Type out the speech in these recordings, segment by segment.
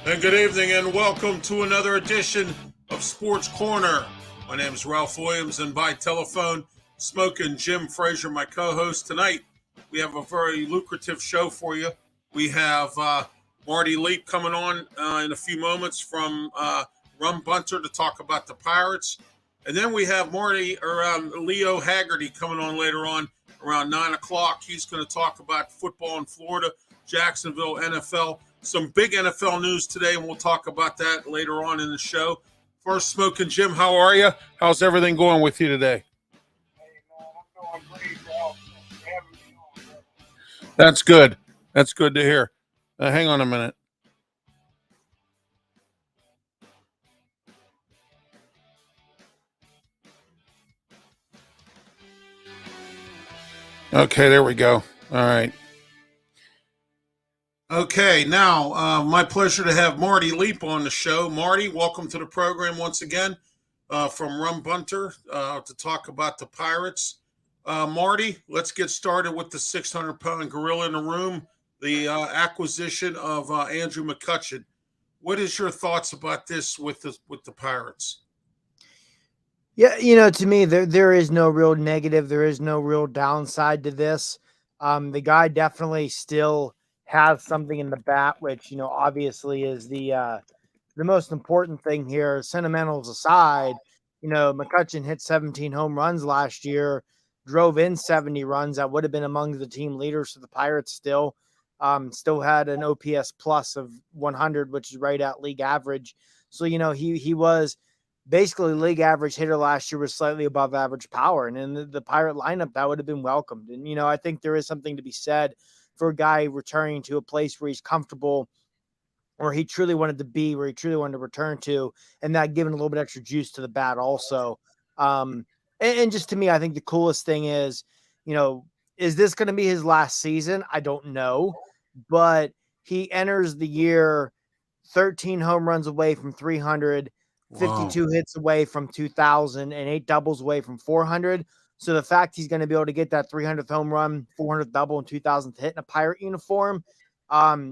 And good evening and welcome to another edition of Sports Corner. My name is Ralph Williams, and by telephone, Smokin Jim Frazier, my co-host. Tonight, we have a very lucrative show for you. We have Marty Leap coming on in a few moments from Rum Bunter to talk about the Pirates. And then we have Leo Haggerty coming on later on around 9 o'clock. He's going to talk about football in Florida, Jacksonville, NFL. Some big NFL news today, and we'll talk about that later on in the show. First, Smokin Jim, how are you? How's everything going with you today? Hey, man, I'm doing great, Ralph. That's good. That's good to hear. Hang on a minute. Okay, there we go. All right. Okay, now my pleasure to have Marty Leap on the show. Marty, welcome to the program once again from Rum Bunter to talk about the Pirates. Marty, let's get started with the 600-pound gorilla in the room, the acquisition of Andrew McCutchen. What is your thoughts about this with the Pirates? Yeah, to me, there is no real negative. There is no real downside to this. The guy definitely still has something in the bat, which, obviously is the most important thing here. Sentimentals aside, McCutchen hit 17 home runs last year, drove in 70 runs. That would have been among the team leaders for the Pirates still. Still had an OPS plus of 100, which is right at league average. So, he was basically league average hitter last year with slightly above average power. And in the Pirate lineup, that would have been welcomed. And, I think there is something to be said for a guy returning to a place where he's comfortable, where he truly wanted to be, where he truly wanted to return to, and that giving a little bit extra juice to the bat also. And just to me, I think the coolest thing is, is this going to be his last season? I don't know, but he enters the year 13 home runs away from 300, 52 hits away from 2,000, and 8 doubles away from 400. So the fact he's going to be able to get that 300th home run, 400th double, and 2,000th hit in a Pirate uniform,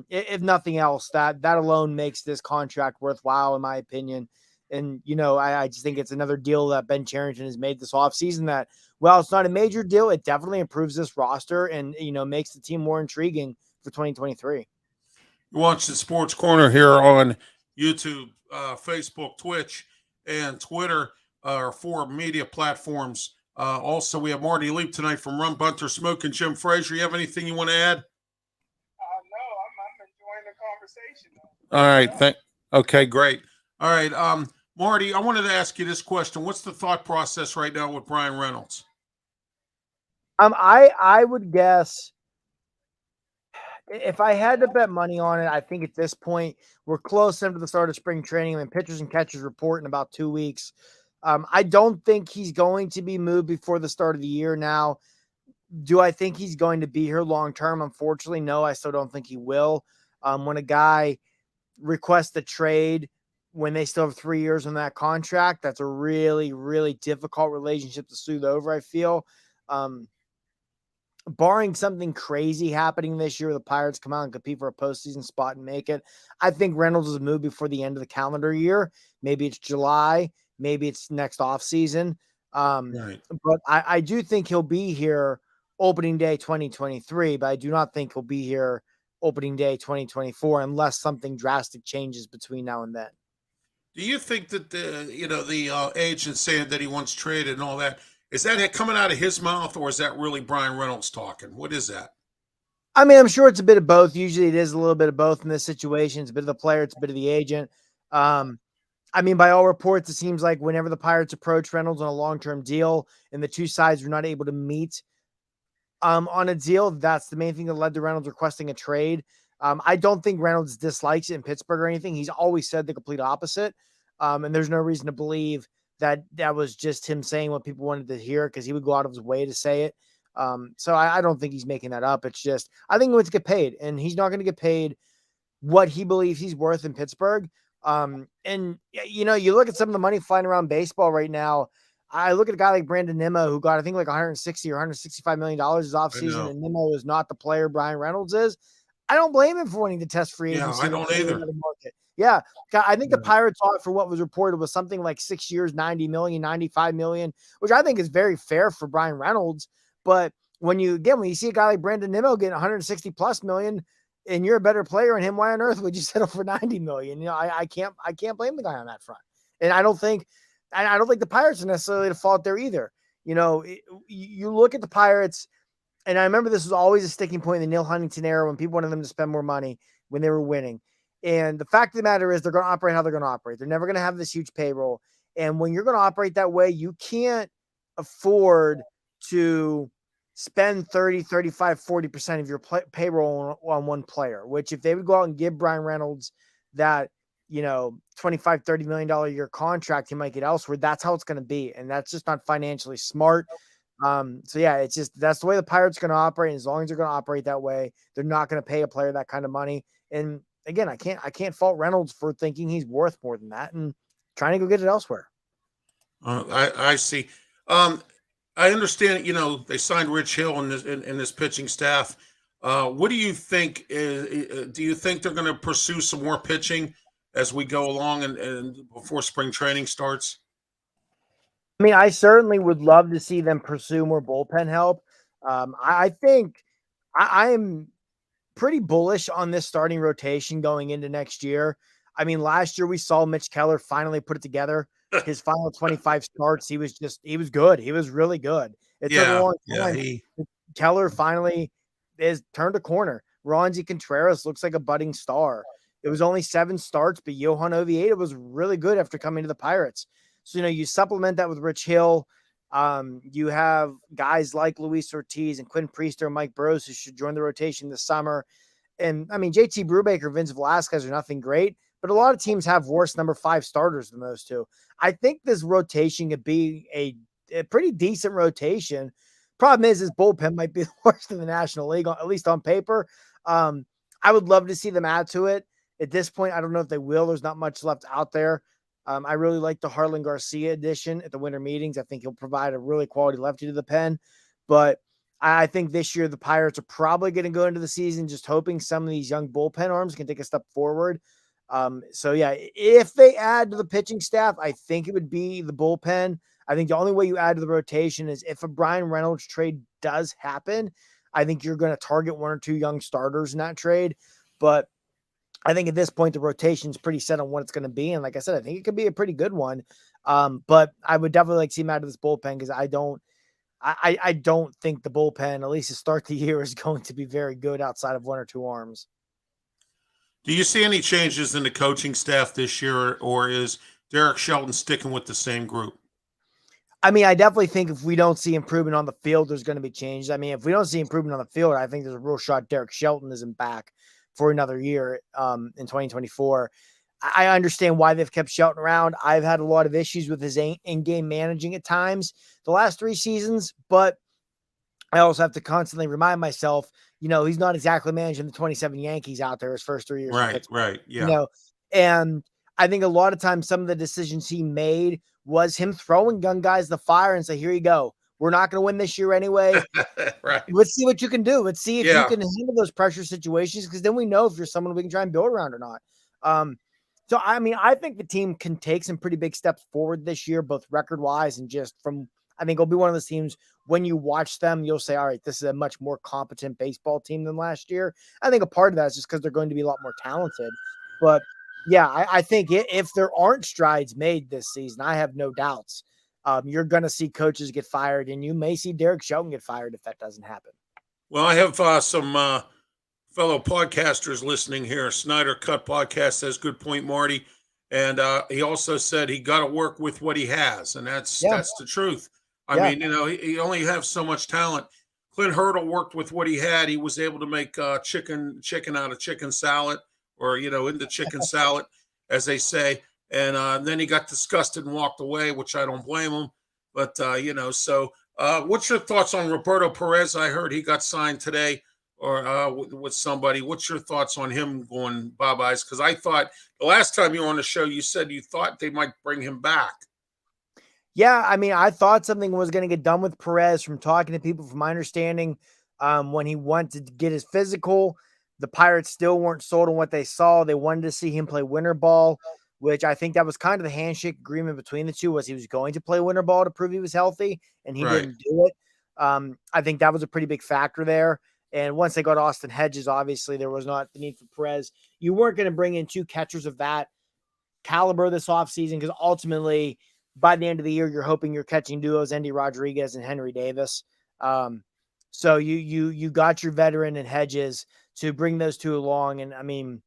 if nothing else, that alone makes this contract worthwhile, in my opinion. And, I just think it's another deal that Ben Cherington has made this offseason that, well, it's not a major deal. It definitely improves this roster and, makes the team more intriguing for 2023. You watch the Sports Corner here on YouTube, Facebook, Twitch, and Twitter, our 4 media platforms. Also, we have Marty Leap tonight from Rum Bunter, Smokin Jim Frazier. You have anything you want to add? No, I'm enjoying the conversation. All right. Okay, great. All right. Marty, I wanted to ask you this question. What's the thought process right now with Brian Reynolds? I would guess, if I had to bet money on it, I think at this point we're close into the start of spring training. I mean, pitchers and catchers report in about 2 weeks. I don't think he's going to be moved before the start of the year. Now, do I think he's going to be here long term? Unfortunately, no, I still don't think he will. When a guy requests a trade when they still have 3 years on that contract, that's a really, really difficult relationship to smooth over, I feel. Barring something crazy happening this year, the Pirates come out and compete for a postseason spot and make it, I think Reynolds is moved before the end of the calendar year. Maybe it's July. Maybe it's next offseason. Right. But I do think he'll be here opening day 2023, but I do not think he'll be here opening day 2024 unless something drastic changes between now and then. Do you think that the agent saying that he wants traded and all that, is that coming out of his mouth, or is that really Brian Reynolds talking? What is that? I mean, I'm sure it's a bit of both. Usually it is a little bit of both in this situation. It's a bit of the player, it's a bit of the agent. I mean, by all reports, it seems like whenever the Pirates approach Reynolds on a long-term deal and the two sides were not able to meet on a deal, that's the main thing that led to Reynolds requesting a trade. I don't think Reynolds dislikes it in Pittsburgh or anything. He's always said the complete opposite. And there's no reason to believe that was just him saying what people wanted to hear, because he would go out of his way to say it. So I don't think he's making that up. It's just, I think he wants to get paid, and he's not going to get paid what he believes he's worth in Pittsburgh. And you look at some of the money flying around baseball right now. I look at a guy like Brandon Nimmo, who got, I think, like $160 or $165 million this offseason, and Nimmo is not the player Brian Reynolds is. I don't blame him for wanting to test free Yeah, agency. I don't either. Market. Yeah. I think the Pirates offer what was reported was something like 6 years, 90 million, 95 million, which I think is very fair for Brian Reynolds. But when you see a guy like Brandon Nimmo getting 160 plus million and you're a better player than him, why on earth would you settle for 90 million? I can't blame the guy on that front. And I don't think the Pirates are necessarily at fault there either. You look at the Pirates, and I remember this was always a sticking point in the Neil Huntington era when people wanted them to spend more money when they were winning. And the fact of the matter is they're going to operate how they're going to operate. They're never going to have this huge payroll. And when you're going to operate that way, you can't afford to spend 30, 35, 40% of your payroll on one player, which if they would go out and give Brian Reynolds that, $25, $30 million a year contract he might get elsewhere, that's how it's going to be. And that's just not financially smart. So yeah, it's just, that's the way the Pirates are going to operate. And as long as they're going to operate that way, they're not going to pay a player that kind of money. And again, I can't fault Reynolds for thinking he's worth more than that and trying to go get it elsewhere. I see. I understand, they signed Rich Hill in this pitching staff. What do you think? Do you think they're going to pursue some more pitching as we go along and before spring training starts? I mean, I certainly would love to see them pursue more bullpen help. I think I'm pretty bullish on this starting rotation going into next year. I mean, last year we saw Mitch Keller finally put it together. His final 25 starts, he was good. He was really good. It took a long time. Keller finally is turned a corner. Ronzi Contreras looks like a budding star. It was only 7 starts, but Johan Oviedo was really good after coming to the Pirates. So, you supplement that with Rich Hill. You have guys like Luis Ortiz and Quinn Priester and Mike Burrows who should join the rotation this summer. And I mean, JT Brubaker, Vince Velasquez are nothing great, but a lot of teams have worse number 5 starters than those two. I think this rotation could be a pretty decent rotation. Problem is, his bullpen might be the worst in the National League, at least on paper. I would love to see them add to it. At this point, I don't know if they will. There's not much left out there. I really like the Harlan Garcia addition at the winter meetings. I think he'll provide a really quality lefty to the pen. But I think this year the Pirates are probably going to go into the season just hoping some of these young bullpen arms can take a step forward. So, yeah, if they add to the pitching staff, I think it would be the bullpen. I think the only way you add to the rotation is if a Brian Reynolds trade does happen. I think you're going to target 1 or 2 young starters in that trade. But I think at this point, the rotation is pretty set on what it's going to be. And like I said, I think it could be a pretty good one. But I would definitely like to see him out of this bullpen because I don't think the bullpen, at least to start the year, is going to be very good outside of 1 or 2 arms. Do you see any changes in the coaching staff this year, or is Derek Shelton sticking with the same group? I mean, I definitely think if we don't see improvement on the field, there's going to be changes. I mean, if we don't see improvement on the field, I think there's a real shot Derek Shelton isn't back for another year in 2024. I understand why they've kept Shelton around. I've had a lot of issues with his in-game managing at times the last 3 seasons, but I also have to constantly remind myself, he's not exactly managing the 27 Yankees out there his first 3 years. Right. Yeah. And I think a lot of times some of the decisions he made was him throwing young guys the fire and say, here you go. We're not going to win this year anyway. Right. Let's see what you can do. Let's see if you can handle those pressure situations, because then we know if you're someone we can try and build around or not. So, I mean, I think the team can take some pretty big steps forward this year, both record-wise and just from – I think it'll be one of those teams, when you watch them, you'll say, all right, this is a much more competent baseball team than last year. I think a part of that is just because they're going to be a lot more talented. But, yeah, I think if there aren't strides made this season, I have no doubts. You're going to see coaches get fired, and you may see Derek Shelton get fired if that doesn't happen. Well, I have some fellow podcasters listening here. Snyder Cut Podcast says, good point, Marty. And he also said he got to work with what he has, and that's the truth. I mean, he only has so much talent. Clint Hurdle worked with what he had. He was able to make chicken out of chicken salad, or, into chicken salad, as they say. And then he got disgusted and walked away, which I don't blame him. But, so what's your thoughts on Roberto Perez? I heard he got signed today or with somebody. What's your thoughts on him going bye-byes? Because I thought the last time you were on the show, you said you thought they might bring him back. Yeah, I mean, I thought something was going to get done with Perez from talking to people, from my understanding, when he went to get his physical. The Pirates still weren't sold on what they saw. They wanted to see him play winter ball, which I think that was kind of the handshake agreement between the two, was he was going to play winter ball to prove he was healthy, and he Right. didn't do it. I think that was a pretty big factor there. And once they got Austin Hedges, obviously there was not the need for Perez. You weren't going to bring in two catchers of that caliber this offseason, because ultimately by the end of the year, you're hoping you're catching duos Andy Rodriguez and Henry Davis. So you got your veteran and Hedges to bring those two along. And I mean,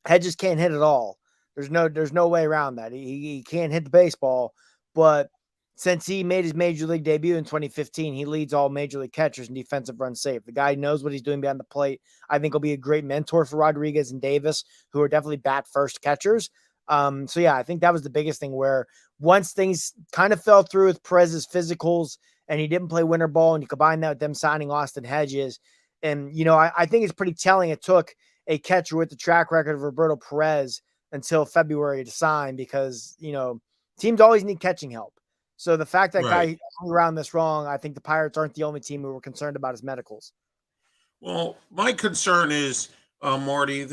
Hedges can't hit at all. There's no way around that. He can't hit the baseball, but since he made his major league debut in 2015, he leads all major league catchers in defensive run save. The guy knows what he's doing behind the plate. I think he'll be a great mentor for Rodriguez and Davis, who are definitely bat first catchers. So yeah, I think that was the biggest thing, where once things kind of fell through with Perez's physicals and he didn't play winter ball, and you combine that with them signing Austin Hedges. And, I think it's pretty telling it took a catcher with the track record of Roberto Perez until February to sign, because, teams always need catching help. So the fact that Right. guy hung around this wrong, I think the Pirates aren't the only team who were concerned about his medicals. Well, my concern is, Marty,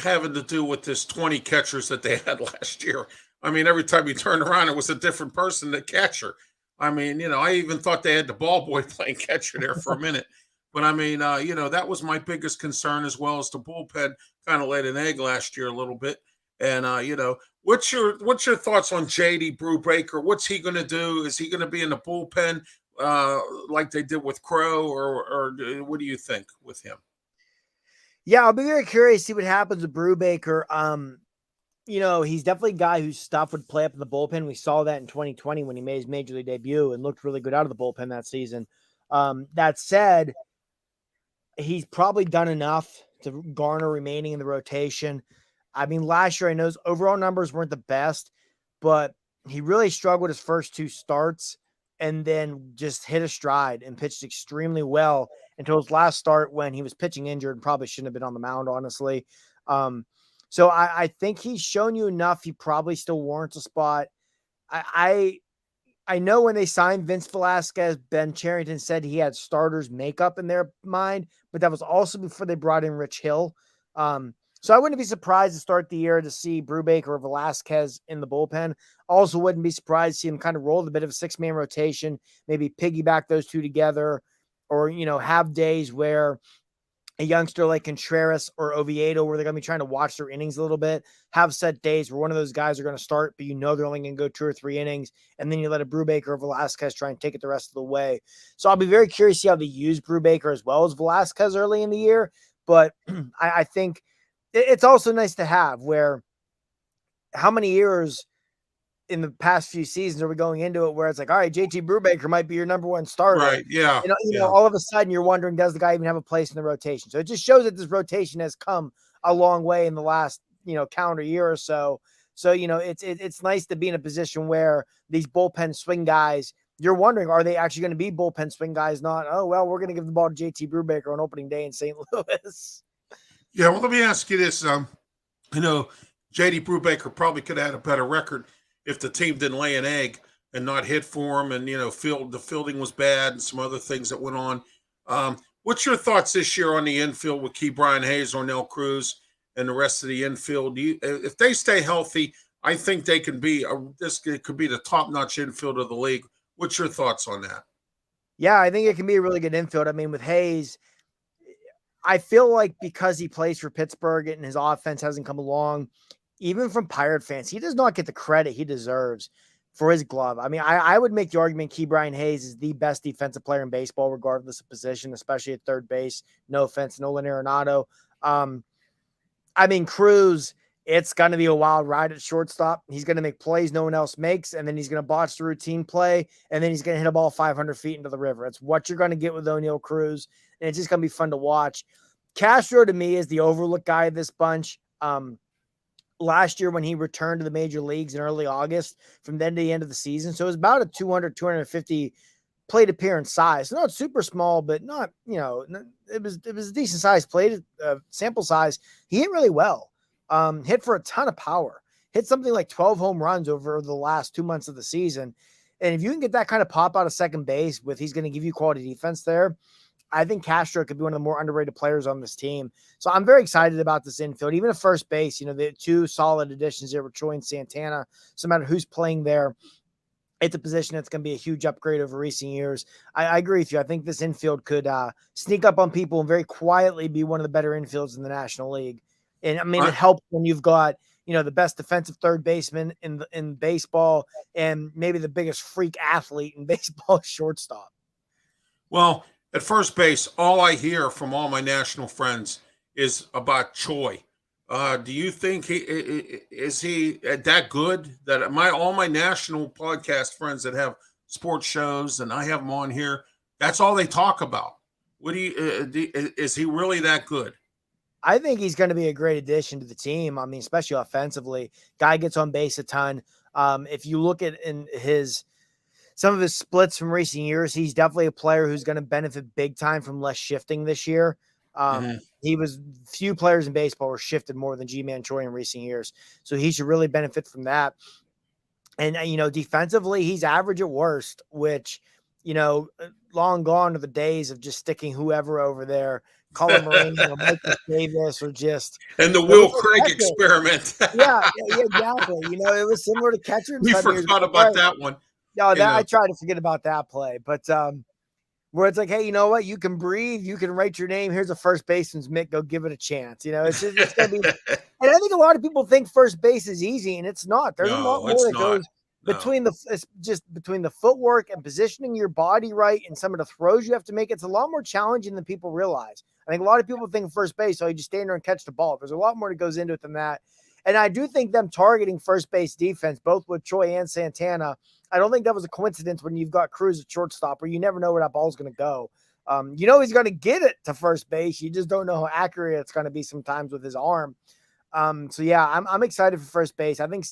having to do with this 20 catchers that they had last year. I mean, every time you turned around, it was a different person, the catcher. I mean, I even thought they had the ball boy playing catcher there for a minute. But I mean, that was my biggest concern, as well as the bullpen kind of laid an egg last year a little bit. And what's your thoughts on JD Brubaker? What's he going to do? Is he going to be in the bullpen like they did with Crow, or what do you think with him? Yeah, I'll be very curious to see what happens with Brubaker. He's definitely a guy whose stuff would play up in the bullpen. We saw that in 2020 when he made his major league debut and looked really good out of the bullpen that season. That said, he's probably done enough to garner remaining in the rotation. I mean, last year, I know his overall numbers weren't the best, but he really struggled his first two starts and then just hit a stride and pitched extremely well until his last start, when he was pitching injured and probably shouldn't have been on the mound, honestly. So I think he's shown you enough. He probably still warrants a spot. I know when they signed Vince Velasquez, Ben Cherington said he had starters makeup in their mind, but that was also before they brought in Rich Hill. So I wouldn't be surprised to start the year to see Brubaker or Velasquez in the bullpen. Also wouldn't be surprised to see him kind of roll a bit of a 6-man rotation, maybe piggyback those two together, or, have days where a youngster like Contreras or Oviedo, where they're going to be trying to watch their innings a little bit, have set days where one of those guys are going to start, but they're only going to go 2 or 3 innings, and then you let a Brubaker or Velasquez try and take it the rest of the way. So I'll be very curious to see how they use Brubaker as well as Velasquez early in the year. But I think it's also nice to have, where how many years in the past few seasons are we going into it where it's like, all right, JT Brubaker might be your number one starter. Right. Yeah. Yeah. All of a sudden you're wondering, does the guy even have a place in the rotation? So it just shows that this rotation has come a long way in the last, calendar year or so. So, it's nice to be in a position where these bullpen swing guys, you're wondering, are they actually going to be bullpen swing guys? Not, oh, well, we're going to give the ball to JT Brubaker on opening day in St. Louis. Yeah. Well, let me ask you this. JD Brubaker probably could have had a better record if the team didn't lay an egg and not hit for him, and the fielding was bad and some other things that went on. What's your thoughts this year on the infield with Key Brian Hayes, Ornell Cruz, and the rest of the infield? If they stay healthy, I think they can be could be the top-notch infield of the league. What's your thoughts on that? Yeah, I think it can be a really good infield. I mean, with Hayes, I feel like because he plays for Pittsburgh and his offense hasn't come along, even from Pirate fans, he does not get the credit he deserves for his glove. I mean, I would make the argument Key Brian Hayes is the best defensive player in baseball, regardless of position, especially at third base. No offense, Nolan Arenado. I mean, Cruz, it's going to be a wild ride at shortstop. He's going to make plays no one else makes, and then he's going to botch the routine play, and then he's going to hit a ball 500 feet into the river. It's what you're going to get with O'Neill Cruz, and it's just going to be fun to watch. Castro, to me, is the overlooked guy of this bunch. Last year when he returned to the major leagues in early August, from then to the end of the season. So it was about a 200, 250 plate appearance size. So not super small, but not, it was a decent size plate sample size. He hit really well. Hit for a ton of power. Hit something like 12 home runs over the last 2 months of the season. And if you can get that kind of pop out of second base with, he's going to give you quality defense there, I think Castro could be one of the more underrated players on this team. So I'm very excited about this infield, even at first base. The two solid additions there with Troy and Santana. So no matter who's playing there, it's a position that's going to be a huge upgrade over recent years. I agree with you. I think this infield could sneak up on people and very quietly be one of the better infields in the National League. And I mean, it helps when you've got, the best defensive third baseman in baseball and maybe the biggest freak athlete in baseball, shortstop. Well, at first base, all I hear from all my national friends is about Choi. Do you think is he that good? That all my national podcast friends that have sports shows and I have them on here, that's all they talk about. What do you is he really that good? I think he's going to be a great addition to the team. I mean, especially offensively, guy gets on base a ton. If you look at some of his splits from recent years, he's definitely a player who's going to benefit big time from less shifting this year. He was few players in baseball were shifted more than G-Man Choi in recent years. So he should really benefit from that. And, defensively, he's average at worst, which, long gone are the days of just sticking whoever over there, Colin Moreno, Michael Davis, or just. And the Will Craig experiment. yeah, exactly. It was similar to catcher. We forgot about that one. No, I try to forget about that play. But where it's like, hey, you know what? You can breathe. You can write your name. Here's a first baseman's mitt. Go give it a chance. It's going to be. And I think a lot of people think first base is easy, and it's not. There's a lot more that goes between between the footwork and positioning your body right and some of the throws you have to make. It's a lot more challenging than people realize. I think a lot of people think first base, you just stand there and catch the ball. There's a lot more that goes into it than that. And I do think them targeting first base defense, both with Choi and Santana, I don't think that was a coincidence when you've got Cruz at shortstop where you never know where that ball's going to go. He's going to get it to first base. You just don't know how accurate it's going to be sometimes with his arm. I'm excited for first base. I think,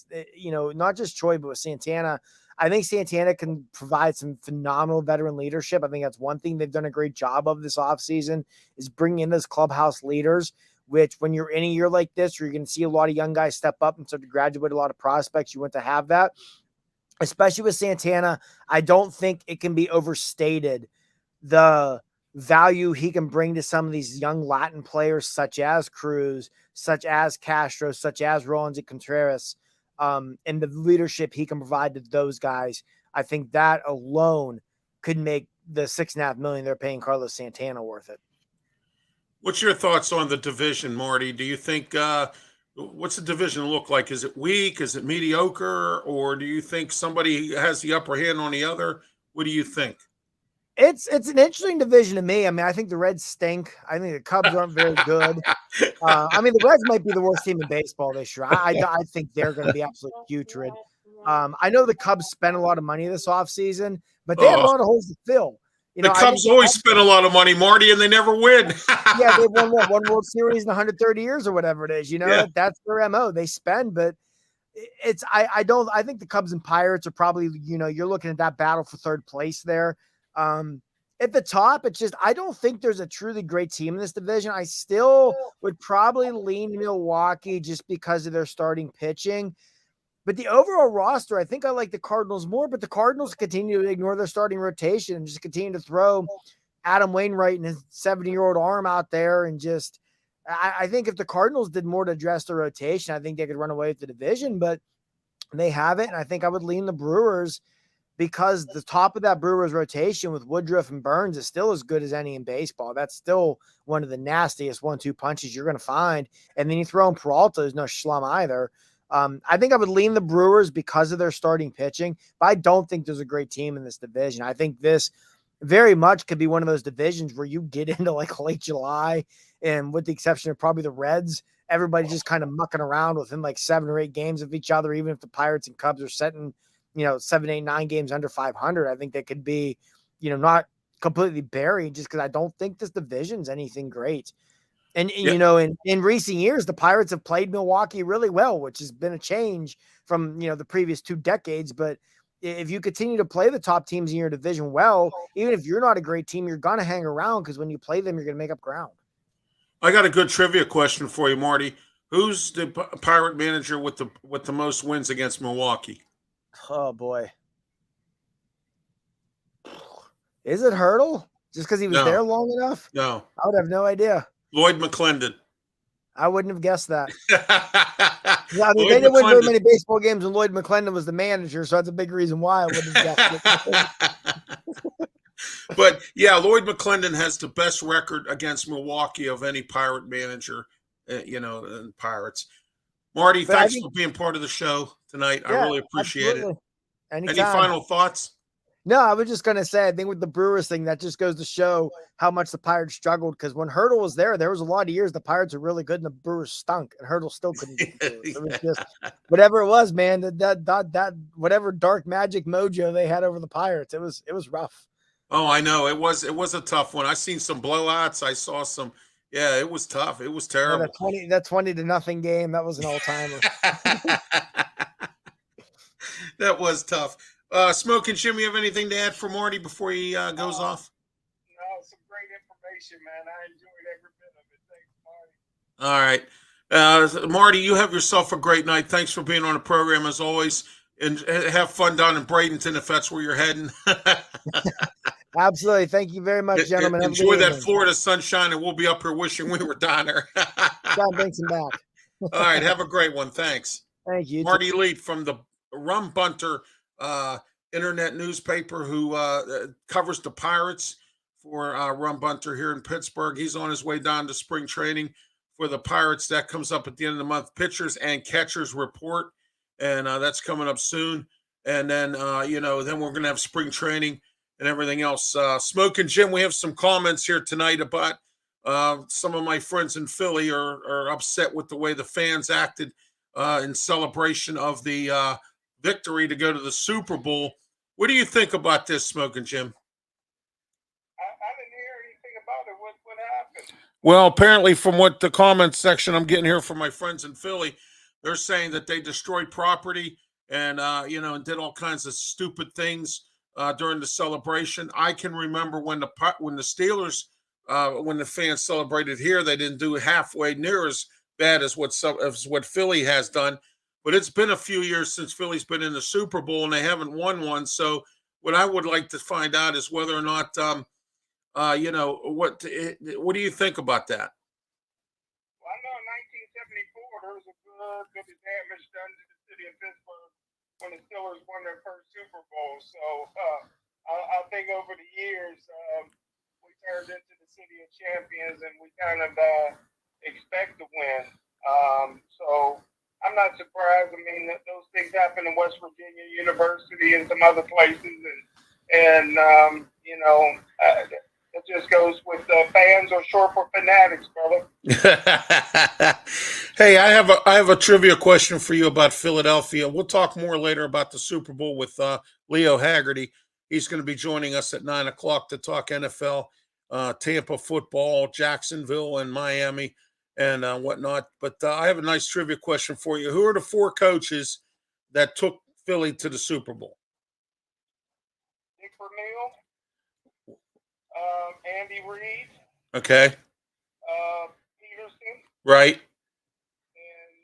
not just Choi, but with Santana, I think Santana can provide some phenomenal veteran leadership. I think that's one thing they've done a great job of this offseason is bringing in those clubhouse leaders, which when you're in a year like this, where you're going to see a lot of young guys step up and start to graduate a lot of prospects, you want to have that. Especially with Santana, I don't think it can be overstated the value he can bring to some of these young Latin players, such as Cruz, such as Castro, such as Rollins and Contreras, and the leadership he can provide to those guys. I think that alone could make the $6.5 million they're paying Carlos Santana worth it. What's your thoughts on the division, Marty? Do you think what's the division look like? Is it weak? Is it mediocre? Or do you think somebody has the upper hand on the other? What do you think? It's an interesting division to me. I mean, I think the Reds stink. I think the Cubs aren't very good. The Reds might be the worst team in baseball this year. I think they're going to be absolutely putrid. I know the Cubs spent a lot of money this offseason, but they had a lot of holes to fill. The Cubs always spend a lot of money, Marty, and they never win. Yeah, they've won one World Series in 130 years or whatever it is. That's their MO. They spend, but I think the Cubs and Pirates are probably, you're looking at that battle for third place there. At the top, it's just I don't think there's a truly great team in this division. I still would probably lean Milwaukee just because of their starting pitching. But the overall roster, I think I like the Cardinals more, but the Cardinals continue to ignore their starting rotation and just continue to throw Adam Wainwright and his 70-year-old arm out there. And just, I think if the Cardinals did more to address the rotation, I think they could run away with the division, but they haven't. And I think I would lean the Brewers because the top of that Brewers rotation with Woodruff and Burns is still as good as any in baseball. That's still one of the nastiest 1-2 punches you're going to find. And then you throw in Peralta, who's no schlum either. I think I would lean the Brewers because of their starting pitching, but I don't think there's a great team in this division. I think this very much could be one of those divisions where you get into like late July, and with the exception of probably the Reds, everybody just kind of mucking around within like 7 or 8 games of each other, even if the Pirates and Cubs are setting, 7, 8, 9 games under 500. I think they could be, not completely buried just because I don't think this division's anything great. And, in recent years, the Pirates have played Milwaukee really well, which has been a change from, the previous 2 decades. But if you continue to play the top teams in your division well, even if you're not a great team, you're going to hang around because when you play them, you're going to make up ground. I got a good trivia question for you, Marty. Who's the Pirate manager with the most wins against Milwaukee? Oh, boy. Is it Hurdle? just because he was No, there long enough? no. I would have no idea. Lloyd McClendon. I wouldn't have guessed that. Yeah, I mean, they Lloyd didn't win very McClendon. many baseball games when Lloyd McClendon was the manager, so that's a big reason why I wouldn't have guessed it. But yeah, Lloyd McClendon has the best record against Milwaukee of any Pirate manager, in Pirates. Marty, But I thanks think, for being part of the show tonight. I yeah, really appreciate it. absolutely. Any Anytime. final thoughts? No, I was just gonna say, I think with the Brewers thing, that just goes to show how much the Pirates struggled. Because when Hurdle was there was a lot of years the Pirates were really good and the Brewers stunk, and Hurdle still couldn't get the Brewers. It was just whatever it was, man. That whatever dark magic mojo they had over the Pirates, it was rough. Oh, I know. It was a tough one. I seen some blowouts. I saw some. Yeah, it was tough. It was Yeah, terrible. that 20-0 game, that was an all timer. That was tough. Smokin' Jim, you have anything to add for Marty before he goes off? No, some great information, man. I enjoyed every bit of it. Thanks, All Marty. right. Marty, you have yourself a great night. Thanks for being on the program as always. And have fun down in Bradenton if that's where you're heading. Absolutely. Thank you very much, gentlemen. Enjoy that Florida sunshine, and we'll be up here wishing we were down there. God, thanks him back. All right. Have a great one. Thanks. Thank you. Marty Leet from the Rum Bunter internet newspaper who covers the Pirates for Rum Bunter here in Pittsburgh. He's on his way down to spring training for the Pirates. That comes up at the end of the month. Pitchers and catchers report, and that's coming up soon. And then, then we're going to have spring training and everything else. Smokin' Jim, we have some comments here tonight about some of my friends in Philly are upset with the way the fans acted in celebration of the victory to go to the Super Bowl. What do you think about this, Smokin' Jim? I didn't hear anything about it. What happened? Well, apparently from what the comments section I'm getting here from my friends in Philly, they're saying that they destroyed property and, and did all kinds of stupid things during the celebration. I can remember when the Steelers, when the fans celebrated here, they didn't do halfway near as bad as what Philly has done. But it's been a few years since Philly's been in the Super Bowl and they haven't won one. So what I would like to find out is whether or not, what do you think about that? Well, I know in 1974 there was a good bit of damage done to the city of Pittsburgh when the Steelers won their first Super Bowl. So I think over the years we turned into the city of champions and we kind of expect to win. So I'm not surprised. I mean, those things happen in West Virginia University and some other places, and it just goes with fans are short for fanatics, brother. Hey, I have a trivia question for you about Philadelphia. We'll talk more later about the Super Bowl with Leo Haggerty. He's going to be joining us at 9:00 to talk NFL, Tampa football, Jacksonville, and Miami, and whatnot. But I have a nice trivia question for you. Who are the 4 coaches that took Philly to the Super Bowl? Dick Vermeil, Andy Reid, Okay. Peterson, Right. and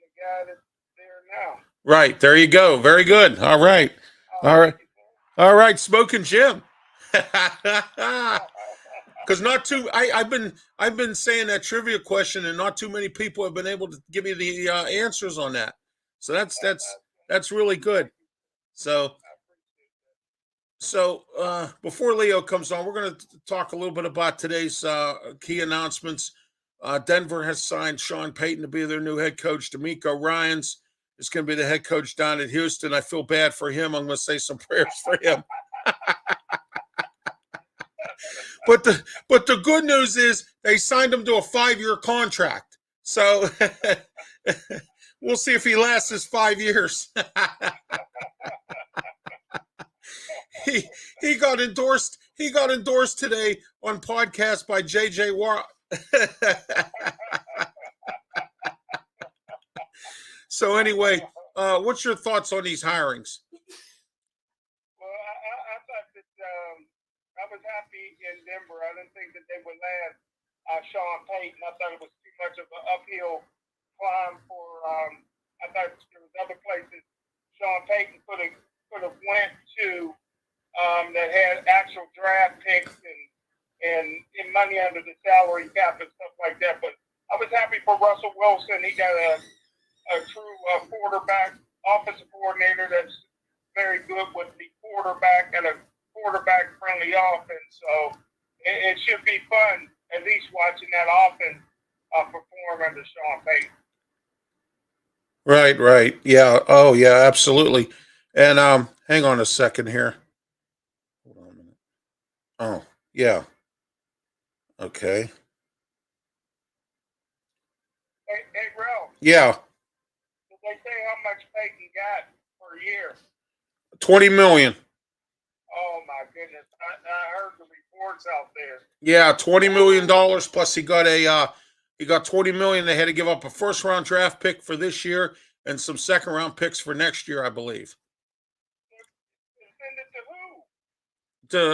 the guy that's there now. Right. There you go. Very good. All right. All right. All right. Smokin' Jim. Because I've been saying that trivia question, and not too many people have been able to give me the answers on that. So that's really good. So before Leo comes on, we're going to talk a little bit about today's key announcements. Denver has signed Sean Payton to be their new head coach. D'Amico Ryans is going to be the head coach down at Houston. I feel bad for him. I'm going to say some prayers for him. But the good news is they signed him to a 5-year contract. So we'll see if he lasts his 5 years. He got endorsed. He got endorsed today on podcast by JJ Watt. So anyway, what's your thoughts on these hirings? Well, I thought that I was happy in Denver. I didn't think that they would land Sean Payton. I thought it was too much of an uphill climb for. I thought there was other places Sean Payton could have went to that had actual draft picks and and money under the salary cap and stuff like that. But I was happy for Russell Wilson. He got a true quarterback, offensive coordinator that's very good with the quarterback and a quarterback-friendly offense. So it should be fun, at least watching that offense perform under Sean Payton. Right, right. Yeah. Oh, yeah, absolutely. And hang on a second here. Hold on a minute. Oh, yeah. Okay. Hey, Ralph, Yeah. did they say how much Payton got per year? 20 million. Oh my goodness! I heard the reports out there. Yeah, $20 million plus he got 20 million. They had to give up a first round draft pick for this year and some second round picks for next year, I believe. Send it to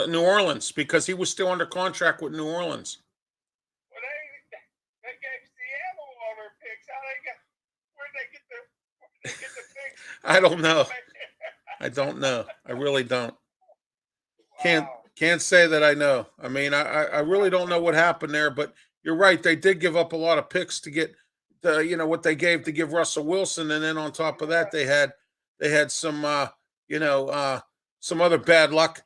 who? To New Orleans because he was still under contract with New Orleans. Well, they gave Seattle all their picks. Where'd they get the picks? I don't know. I don't know. I really don't. Can't say that I know. I mean, I really don't know what happened there, but you're right. They did give up a lot of picks to get what they gave to give Russell Wilson, and then on top of that, they had some some other bad luck.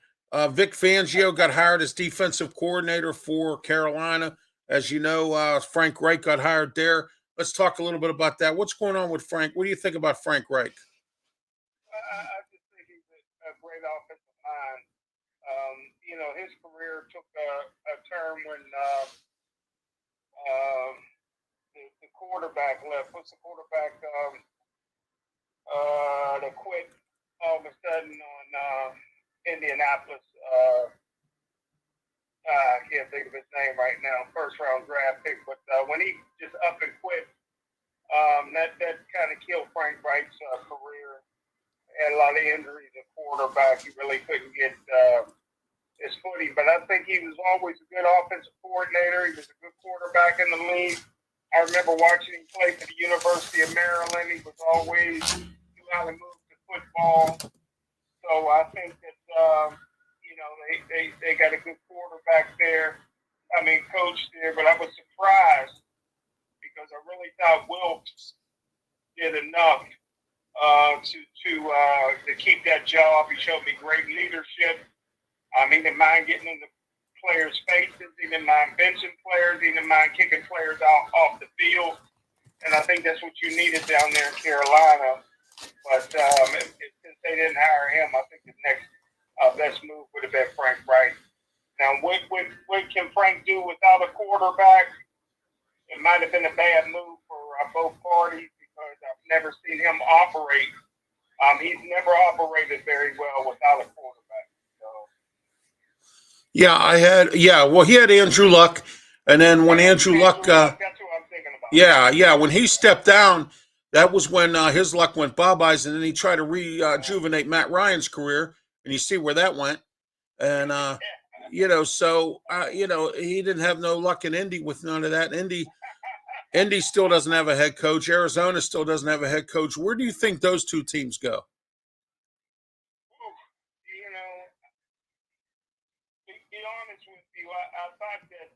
Vic Fangio got hired as defensive coordinator for Carolina. As you know, Frank Reich got hired there. Let's talk a little bit about that. What's going on with Frank? What do you think about Frank Reich? I just think he's a great offensive mind. His career took a turn when the quarterback left. What's the quarterback that quit all of a sudden on Indianapolis? I can't think of his name right now. First round draft pick, but when he just up and quit, that kind of killed Frank Reich's career. Had a lot of injuries at quarterback. He really couldn't get his footing, but I think he was always a good offensive coordinator. He was a good quarterback in the league. I remember watching him play for the University of Maryland. He was always knew how to move the football. So I think that they got a good quarterback there. I mean, coach there, but I was surprised because I really thought Wilkes did enough to keep that job. He showed me great leadership. He didn't mind getting in the players' faces. He didn't mind benching players. He didn't mind kicking players off the field. And I think that's what you needed down there in Carolina. But since they didn't hire him, I think the next best move would have been Frank Reich. Now, what can Frank do without a quarterback? It might have been a bad move for both parties because I've never seen him operate. He's never operated very well without a quarterback. Well, he had Andrew Luck, and then when Andrew Luck, that's what I'm thinking about. yeah, when he stepped down, that was when his luck went bye-byes, and then he tried to rejuvenate Matt Ryan's career, and you see where that went. And he didn't have no luck in Indy with none of that. Indy still doesn't have a head coach. Arizona still doesn't have a head coach. Where do you think those two teams go? Be honest with you, I thought that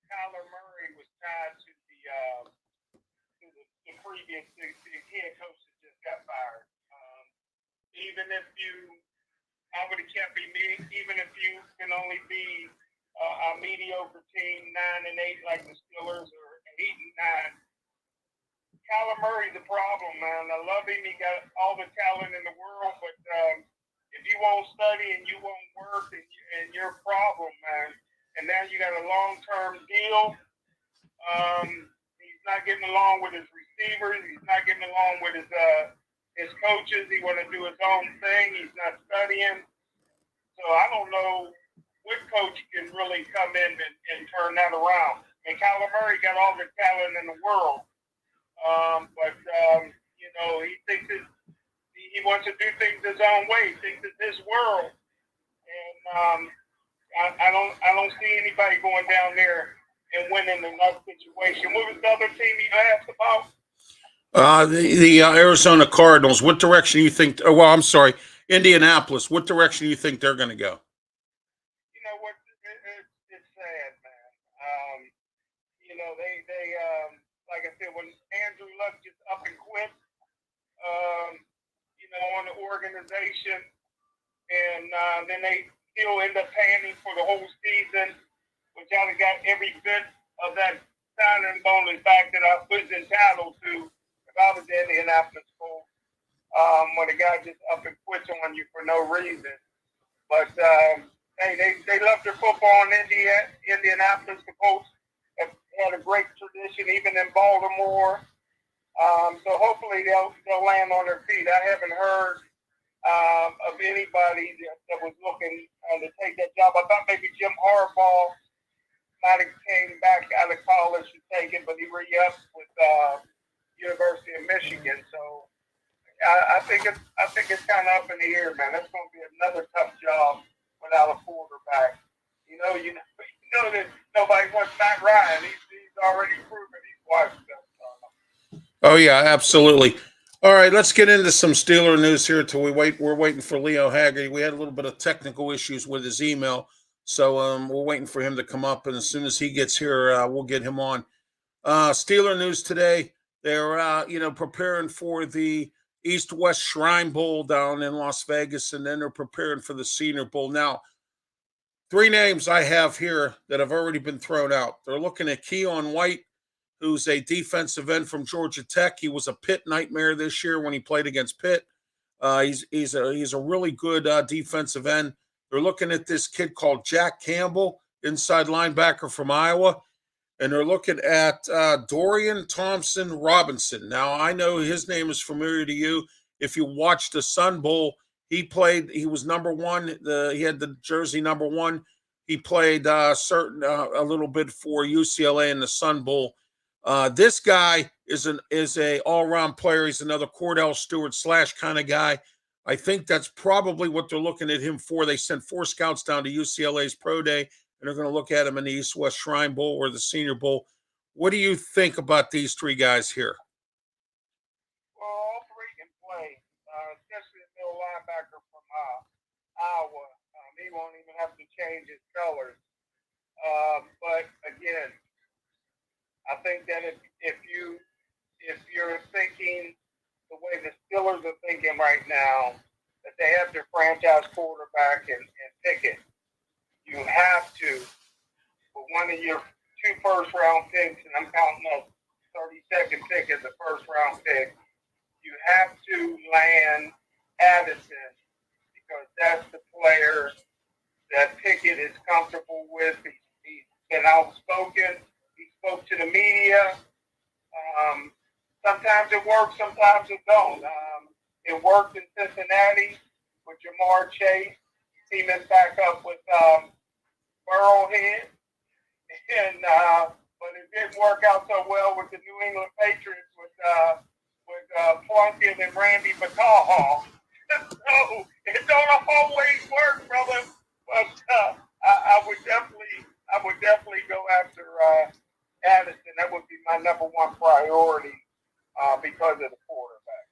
Kyler Murray was tied to the previous head coach that just got fired. Even if I would have kept him, even if you can only be a mediocre team, 9-8 like the Steelers or 8-9. Kyler Murray's a problem, man. I love him. He got all the talent in the world, but if you won't study and you won't work, and you're a problem, man. And now you got a long-term deal. He's not getting along with his receivers. He's not getting along with his coaches. He want to do his own thing. He's not studying. So I don't know what coach can really come in and turn that around. And Kyler Murray got all the talent in the world. But he thinks he wants to do things his own way. He thinks it's his world. And I don't see anybody going down there and winning in that situation. What was the other team you asked about? The Arizona Cardinals. What direction do you think? I'm sorry, Indianapolis. What direction do you think they're going to go? You know what? You know, they like I said, when Andrew Luck just up and quit, you know, on the organization, and then they still end up paying him for the whole season, which I got every bit of that signing bonus back that I was entitled to if I was the Indianapolis Colts. When a guy just up and quits on you for no reason. But hey, they love their football in Indianapolis. The Colts have had a great tradition, even in Baltimore. So hopefully they'll land on their feet. I haven't heard of anybody that was looking to take that job. I thought maybe Jim Harbaugh might have came back out of college to take it, but he re-upped with University of Michigan. So I think it's kind of up in the air, man. That's going to be another tough job without a quarterback. You know that nobody wants Matt Ryan. He's already proven he's washed up. Oh yeah, absolutely. All right, let's get into some Steeler news here till we wait. We're waiting for Leo Haggerty. We had a little bit of technical issues with his email, so we're waiting for him to come up. And as soon as he gets here, we'll get him on. Steeler news today. They're preparing for the East-West Shrine Bowl down in Las Vegas, and then they're preparing for the Senior Bowl. Now, 3 names I have here that have already been thrown out. They're looking at Keon White, who's a defensive end from Georgia Tech. He was a Pitt nightmare this year when he played against Pitt. He's a really good defensive end. They're looking at this kid called Jack Campbell, inside linebacker from Iowa. And they're looking at Dorian Thompson Robinson. Now, I know his name is familiar to you. If you watched the Sun Bowl, he was number 1. He had the jersey number 1. He played a little bit for UCLA in the Sun Bowl. This guy is a all-around player. He's another Cordell Stewart / kind of guy. I think that's probably what they're looking at him for. They sent 4 scouts down to UCLA's Pro Day, and they're going to look at him in the East-West Shrine Bowl or the Senior Bowl. What do you think about these 3 guys here? Well, all 3 can play, especially the middle linebacker from Iowa. He won't even have to change his colors. But again, I think that if you're thinking the way the Steelers are thinking right now, that they have their franchise quarterback and Pickett, you have to, for one of your 2 first-round picks, and I'm counting the 32nd pick as a first-round pick, you have to land Addison because that's the player that Pickett is comfortable with. He's been outspoken. He spoke to the media. Sometimes it works, sometimes it don't. It worked in Cincinnati with Jamar Chase teaming back up with Burrowhead, but it didn't work out so well with the New England Patriots with Plunkett and Randy Bataha. So it don't always work, brother. But I would definitely go after Addison. That would be my number 1 priority because of the quarterback.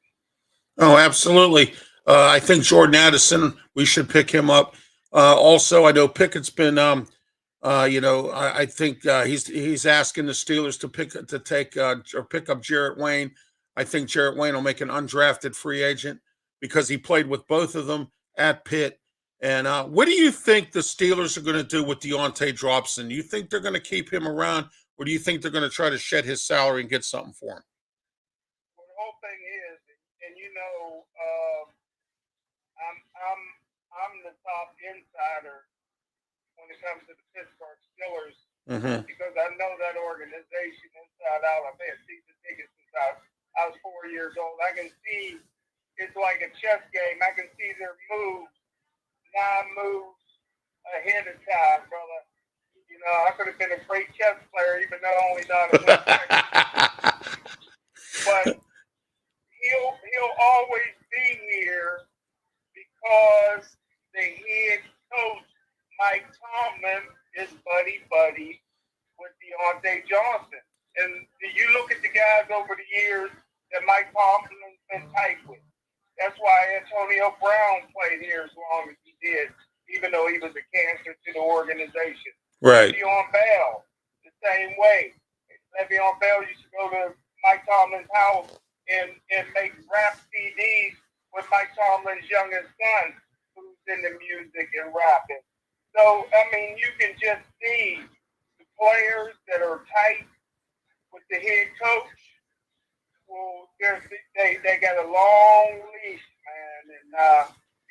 Oh, absolutely. I think Jordan Addison, we should pick him up. Also, I know Pickett's been, I think he's asking the Steelers to pick up Jarrett Wayne. I think Jarrett Wayne will make an undrafted free agent because he played with both of them at Pitt. And what do you think the Steelers are going to do with Deontay Dropson? Do you think they're going to keep him around, or do you think they're going to try to shed his salary and get something for him? Well, the whole thing is, and I'm the top insider when it comes to the Pittsburgh Steelers because I know that organization inside out. I've had season tickets since I was 4 years old. I can see it's like a chess game. I can see their moves. 9 moves ahead of time, brother. You know, I could have been a great chess player, even though I only know how to win chess. But he'll always be here because the head coach, Mike Tomlin, is buddy with Deontay Johnson. And you look at the guys over the years that Mike Tomlin's been tight with. That's why Antonio Brown played here as long as he did, even though he was a cancer to the organization. Right. Le'Veon Bell, the same way. Le'Veon Bell used to go to Mike Tomlin's house and make rap CDs with Mike Tomlin's youngest son, who's into music and rapping. So, I mean, you can just see the players that are tight with the head coach. Well, they got a long leash, man. And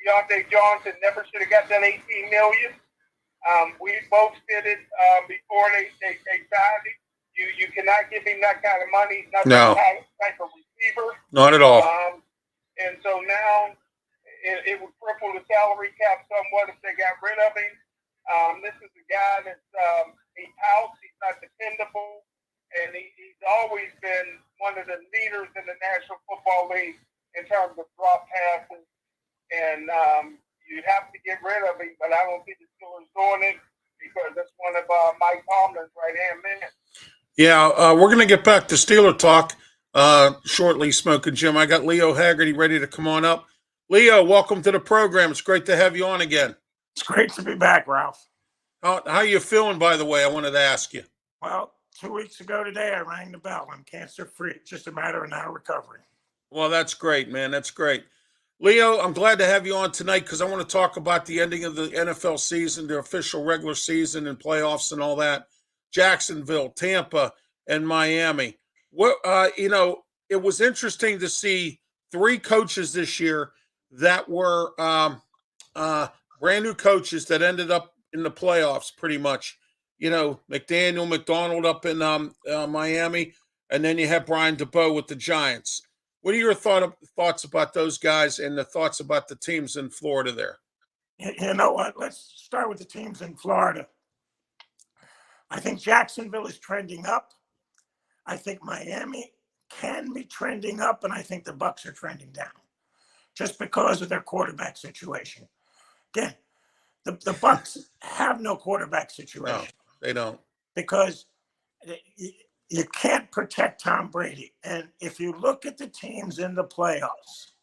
Deontay Johnson never should have got that $18 million. We both said it before they signed him. You cannot give him that kind of money. He's not that type of receiver. Not at all. And so now it would cripple the salary cap somewhat if they got rid of him. This is a guy that's he pouts. He's not dependable, and he's always been one of the leaders in the National Football League in terms of drop passes. And you have to get rid of him, but I don't think the Steelers doing it because that's one of Mike Tomlin's right-hand men. Yeah, we're going to get back to Steeler talk shortly, Smokin' Jim. I got Leo Hagerty ready to come on up. Leo, welcome to the program. It's great to have you on again. It's great to be back, Ralph. How you feeling, by the way? I wanted to ask you. Well, 2 weeks ago today, I rang the bell. I'm cancer-free. It's just a matter of now recovery. Well, that's great, man. That's great. Leo, I'm glad to have you on tonight because I want to talk about the ending of the NFL season, the official regular season and playoffs and all that. Jacksonville, Tampa, and Miami. What it was interesting to see 3 coaches this year that were brand new coaches that ended up in the playoffs pretty much. McDaniel, McDonald up in Miami, and then you have Brian DeBoer with the Giants. What are your thoughts about those guys and the thoughts about the teams in Florida there? You know what? Let's start with the teams in Florida. I think Jacksonville is trending up. I think Miami can be trending up, and I think the Bucs are trending down just because of their quarterback situation. Again, the Bucs have no quarterback situation. No, they don't. Because you can't protect Tom Brady. And if you look at the teams in the playoffs,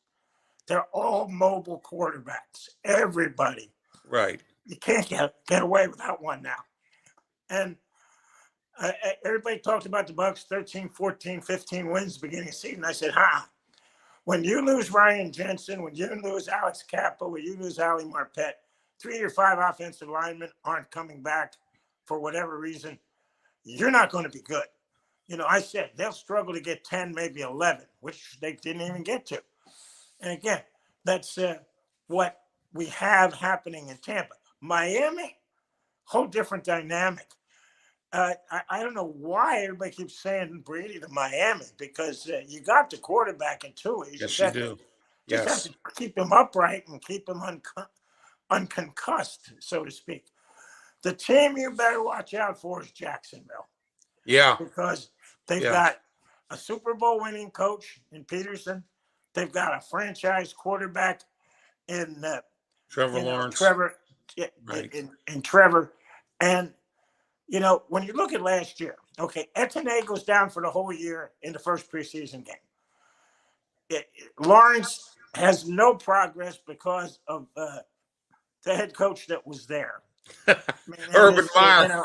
they're all mobile quarterbacks. Everybody. Right. You can't get away without one now. And everybody talked about the Bucs 13, 14, 15 wins beginning of the season. I said, when you lose Ryan Jensen, when you lose Alex Kappa, when you lose Ali Marpet, 3 or 5 offensive linemen aren't coming back for whatever reason, you're not going to be good. I said they'll struggle to get 10, maybe 11, which they didn't even get to. And again, that's what we have happening in Tampa. Miami, whole different dynamic. I don't know why everybody keeps saying Brady to Miami because you got the quarterback in Tua. Yes, you do. Just have to keep him upright and keep him unconcussed, so to speak. The team you better watch out for is Jacksonville. Yeah. Because they've got a Super Bowl winning coach in Peterson. They've got a franchise quarterback in Trevor Lawrence. Trevor. Right. In Trevor. And, when you look at last year, Etienne goes down for the whole year in the first preseason game. Lawrence has no progress because of the head coach that was there. Urban Meyer.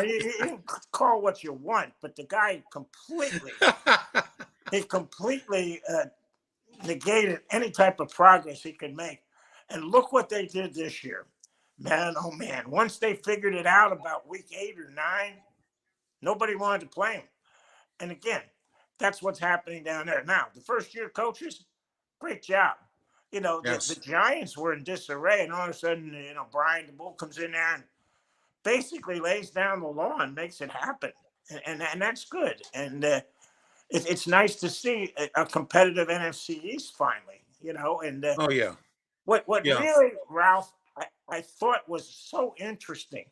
You can call what you want, but the guy completely negated any type of progress he could make. And look what they did this year. Man, oh man. Once they figured it out about week 8 or 9, nobody wanted to play him. And again, that's what's happening down there. Now, the first-year coaches, great job. The Giants were in disarray, and all of a sudden, Brian DeBoer comes in there and basically lays down the law and makes it happen. And that's good. And it's nice to see a competitive NFC East finally, And oh, yeah. What really, Ralph, I thought was so interesting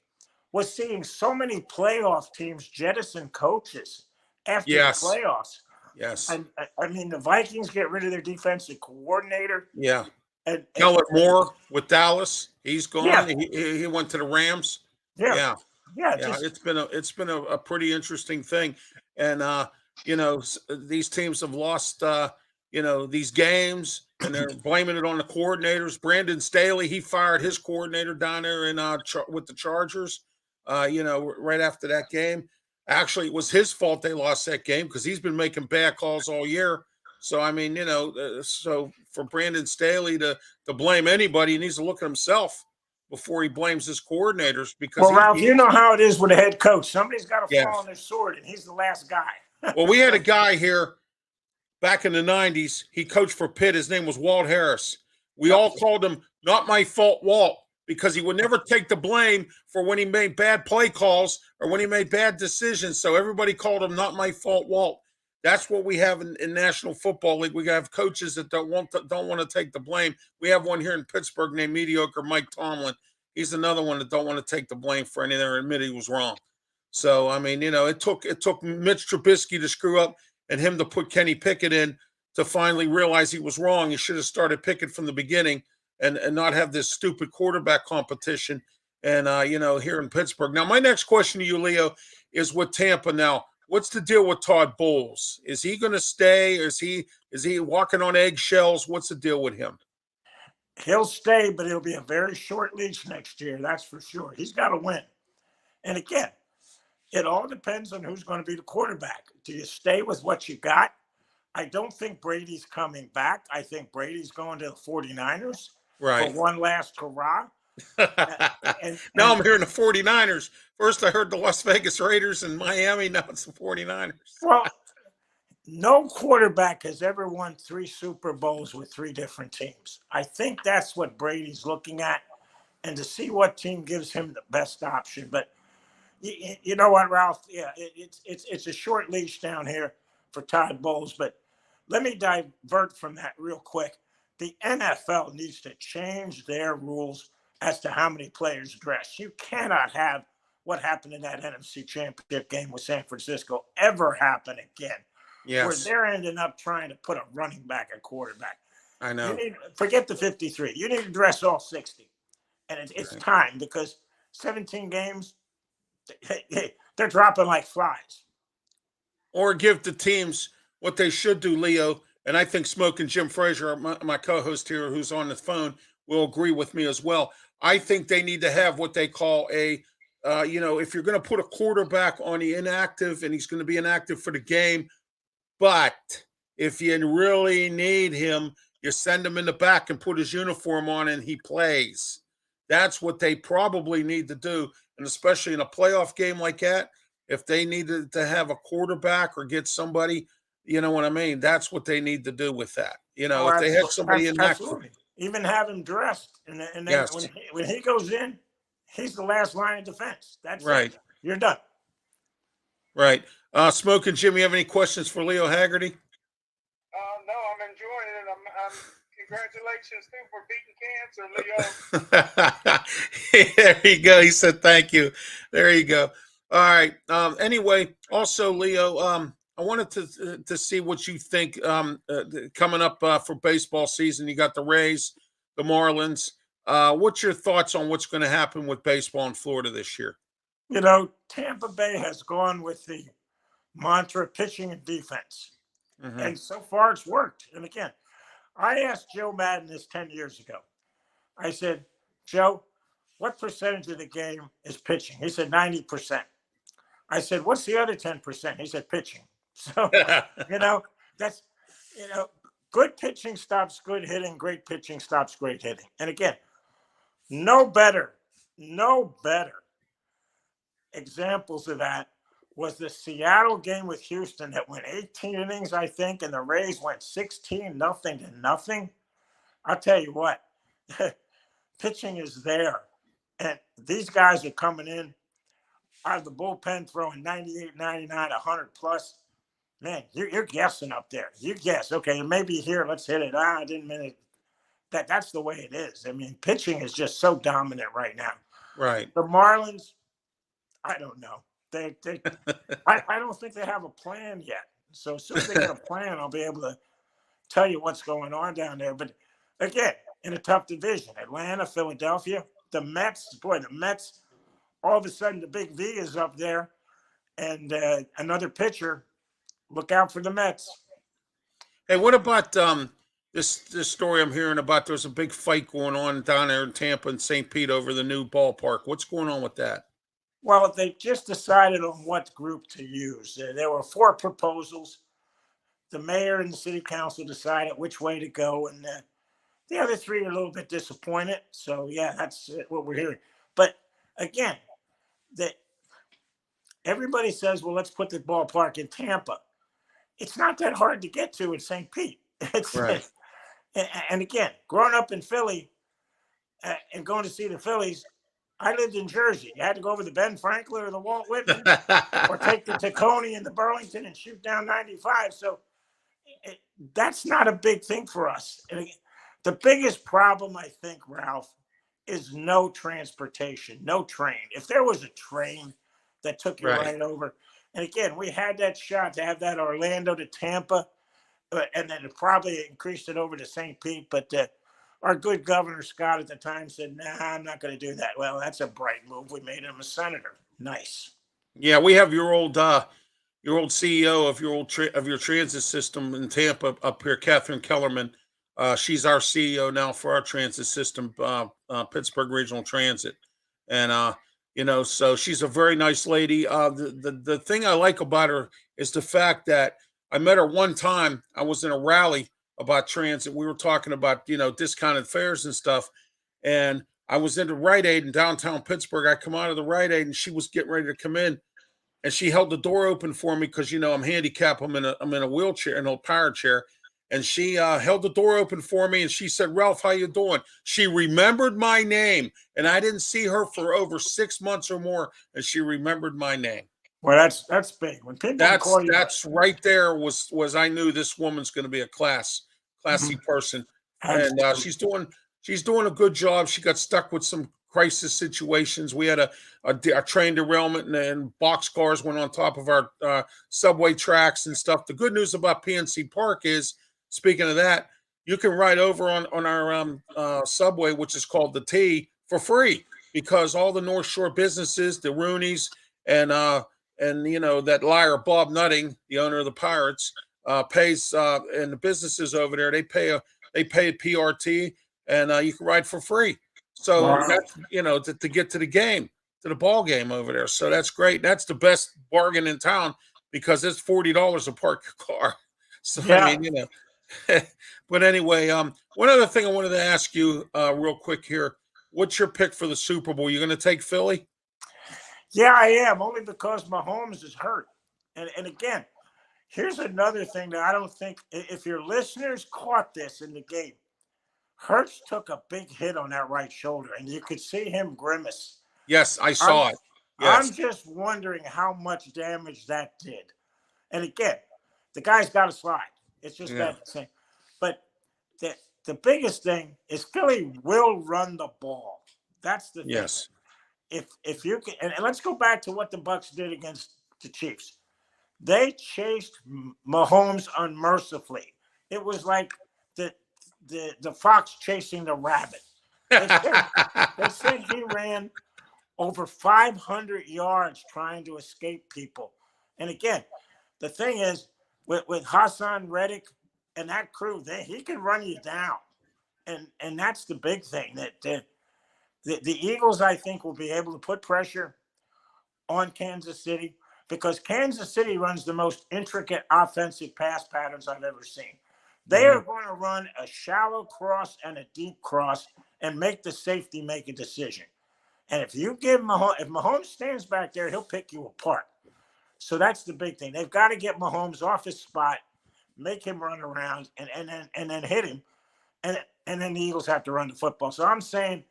was seeing so many playoff teams jettison coaches after the playoffs. Yes. I mean, the Vikings get rid of their defensive coordinator. Yeah. And Kellen Moore with Dallas, he's gone. Yeah. He went to the Rams. Yeah. It's been a pretty interesting thing, and these teams have lost these games, and they're blaming it on the coordinators. Brandon Staley, he fired his coordinator down there in with the Chargers. Right after that game. Actually, it was his fault they lost that game because he's been making bad calls all year. So I mean, so for Brandon Staley to blame anybody, he needs to look at himself before he blames his coordinators because Well, Ralph, you know how it is with a head coach. Somebody's got to fall on their sword, and he's the last guy. Well, we had a guy here back in the 90s. He coached for Pitt. His name was Walt Harris. We all called him "Not My Fault Walt" because he would never take the blame for when he made bad play calls or when he made bad decisions. So everybody called him "Not My Fault Walt." That's what we have in National Football League. We have coaches that don't want to take the blame. We have one here in Pittsburgh named Mediocre Mike Tomlin. He's another one that don't want to take the blame for anything or admit he was wrong. So I mean, it took Mitch Trubisky to screw up and him to put Kenny Pickett in to finally realize he was wrong. He should have started Pickett from the beginning and not have this stupid quarterback competition. And here in Pittsburgh. Now, my next question to you, Leo, is with Tampa. Now, what's the deal with Todd Bowles? Is he going to stay? Is he walking on eggshells? What's the deal with him? He'll stay, but it'll be a very short leash next year. That's for sure. He's got to win. And again, it all depends on who's going to be the quarterback. Do you stay with what you got? I don't think Brady's coming back. I think Brady's going to the 49ers for one last hurrah. Now I'm hearing the 49ers. First I heard the Las Vegas Raiders and Miami. Now it's the 49ers. Well, no quarterback has ever won 3 Super Bowls with 3 different teams. I think that's what Brady's looking at, and to see what team gives him the best option. But you know what, Ralph? Yeah, it's a short leash down here for Todd Bowles. But let me divert from that real quick. The NFL needs to change their rules as to how many players dress. You cannot have what happened in that NFC Championship game with San Francisco ever happen again. Yes. Where they're ending up trying to put a running back at quarterback. I know. Forget the 53. You need to dress all 60. And it's time because 17 games, they're dropping like flies. Or give the teams what they should do, Leo. And I think Smokin Jim Frazier, my co-host here, who's on the phone, will agree with me as well. I think they need to have what they call if you're going to put a quarterback on the inactive and he's going to be inactive for the game, but if you really need him, you send him in the back and put his uniform on and he plays. That's what they probably need to do. And especially in a playoff game like that, if they needed to have a quarterback or get somebody, you know what I mean? That's what they need to do with that. If they have somebody in that. Even have him dressed. And then when he goes in, he's the last line of defense. That's right. You're done. Right. Smokin Jim, you have any questions for Leo Haggerty? No, I'm enjoying it. I'm congratulations too for beating cancer, Leo. There you go. He said thank you. There you go. All right. Anyway, also Leo, I wanted to see what you think coming up for baseball season. You got the Rays, the Marlins. What's your thoughts on what's going to happen with baseball in Florida this year? Tampa Bay has gone with the mantra pitching and defense. Mm-hmm. And so far it's worked. And again, I asked Joe Madden this 10 years ago. I said, Joe, what percentage of the game is pitching? He said 90%. I said, what's the other 10%? He said pitching. So, that's, good pitching stops good hitting. Great pitching stops great hitting. And again, no better examples of that was the Seattle game with Houston that went 18 innings, I think, and the Rays went 16-0. I'll tell you what, pitching is there. And these guys are coming in out of the bullpen throwing 98, 99, 100 plus. Man, you're guessing up there. You guess, okay, maybe here, let's hit it. I didn't mean it. That's the way it is. I mean, pitching is just so dominant right now. Right. The Marlins, I don't know. I don't think they have a plan yet. So as soon as they get a plan, I'll be able to tell you what's going on down there. But again, in a tough division, Atlanta, Philadelphia, the Mets, all of a sudden the big V is up there. And another pitcher, look out for the Mets. Hey, what about this story I'm hearing about? There's a big fight going on down there in Tampa and St. Pete over the new ballpark. What's going on with that? Well, they just decided on what group to use. There were 4 proposals. The mayor and the city council decided which way to go, and the other 3 are a little bit disappointed. So yeah, that's what we're hearing. But again, that everybody says, well, let's put the ballpark in Tampa. It's not that hard to get to in St. Pete. Right. And again, growing up in Philly and going to see the Phillies, I lived in Jersey. You had to go over the Ben Franklin or the Walt Whitman, or take the Tacony and the Burlington and shoot down 95. So that's not a big thing for us. And the biggest problem, I think, Ralph, is no transportation, no train. If there was a train that took you Right. right over, and again, we had that shot to have that Orlando to Tampa, and then it probably increased it over to St. Pete. But our good Governor Scott at the time said, nah, I'm not going to do that. Well, that's a bright move. We made him a senator. Nice. Yeah, we have your old CEO of your transit system in Tampa up here, Catherine Kellerman. She's our CEO now for our transit system, Pittsburgh Regional Transit, and so she's a very nice lady. The thing I like about her is the fact that I met her one time. I was in a rally about transit. We were talking about discounted fares and stuff, and I was in the Rite Aid in downtown Pittsburgh. I come out of the Rite Aid, and she was getting ready to come in, and she held the door open for me because I'm handicapped. I'm in a wheelchair, in a power chair, and she held the door open for me, and she said, "Ralph, how you doing?" She remembered my name, and I didn't see her for over 6 months or more, and she remembered my name. Well, that's big. When people call you, That's right there was I knew this woman's going to be a classy person, and she's doing a good job. She got stuck with some crisis situations. We had a train derailment, and boxcars went on top of our subway tracks and stuff. The good news about PNC Park is, speaking of that, you can ride over on our subway, which is called the T, for free, because all the North Shore businesses, the Roonies, and that liar Bob Nutting, the owner of the Pirates, pays, and the businesses over there, they pay a PRT, and you can ride for free. So wow. that's to get to the game, to the ball game over there. So that's great. That's the best bargain in town, because it's $40 to park your car. So Yeah. I mean, but anyway, one other thing I wanted to ask you real quick here. What's your pick for the Super Bowl? You going to take Philly? Yeah, I am, only because Mahomes is hurt. And again, here's another thing that I don't think, if your listeners caught this in the game, Hurts took a big hit on that right shoulder, and you could see him grimace. Yes, I saw it. Yes. I'm just wondering how much damage that did. And again, the guy's got to slide. It's just that thing. But the biggest thing is Philly will run the ball. That's the thing. Yes. If you can, and let's go back to what the Bucs did against the Chiefs. They chased Mahomes unmercifully. It was like the fox chasing the rabbit. They said he ran over 500 yards trying to escape people. And again, the thing is, with Hassan Reddick and that crew, he can run you down. And that's the big thing, that the Eagles, I think, will be able to put pressure on Kansas City, because Kansas City runs the most intricate offensive pass patterns I've ever seen. They are going to run a shallow cross and a deep cross and make the safety make a decision. And if Mahomes stands back there, he'll pick you apart. So that's the big thing. They've got to get Mahomes off his spot, make him run around, and then hit him, and then the Eagles have to run the football. So I'm saying,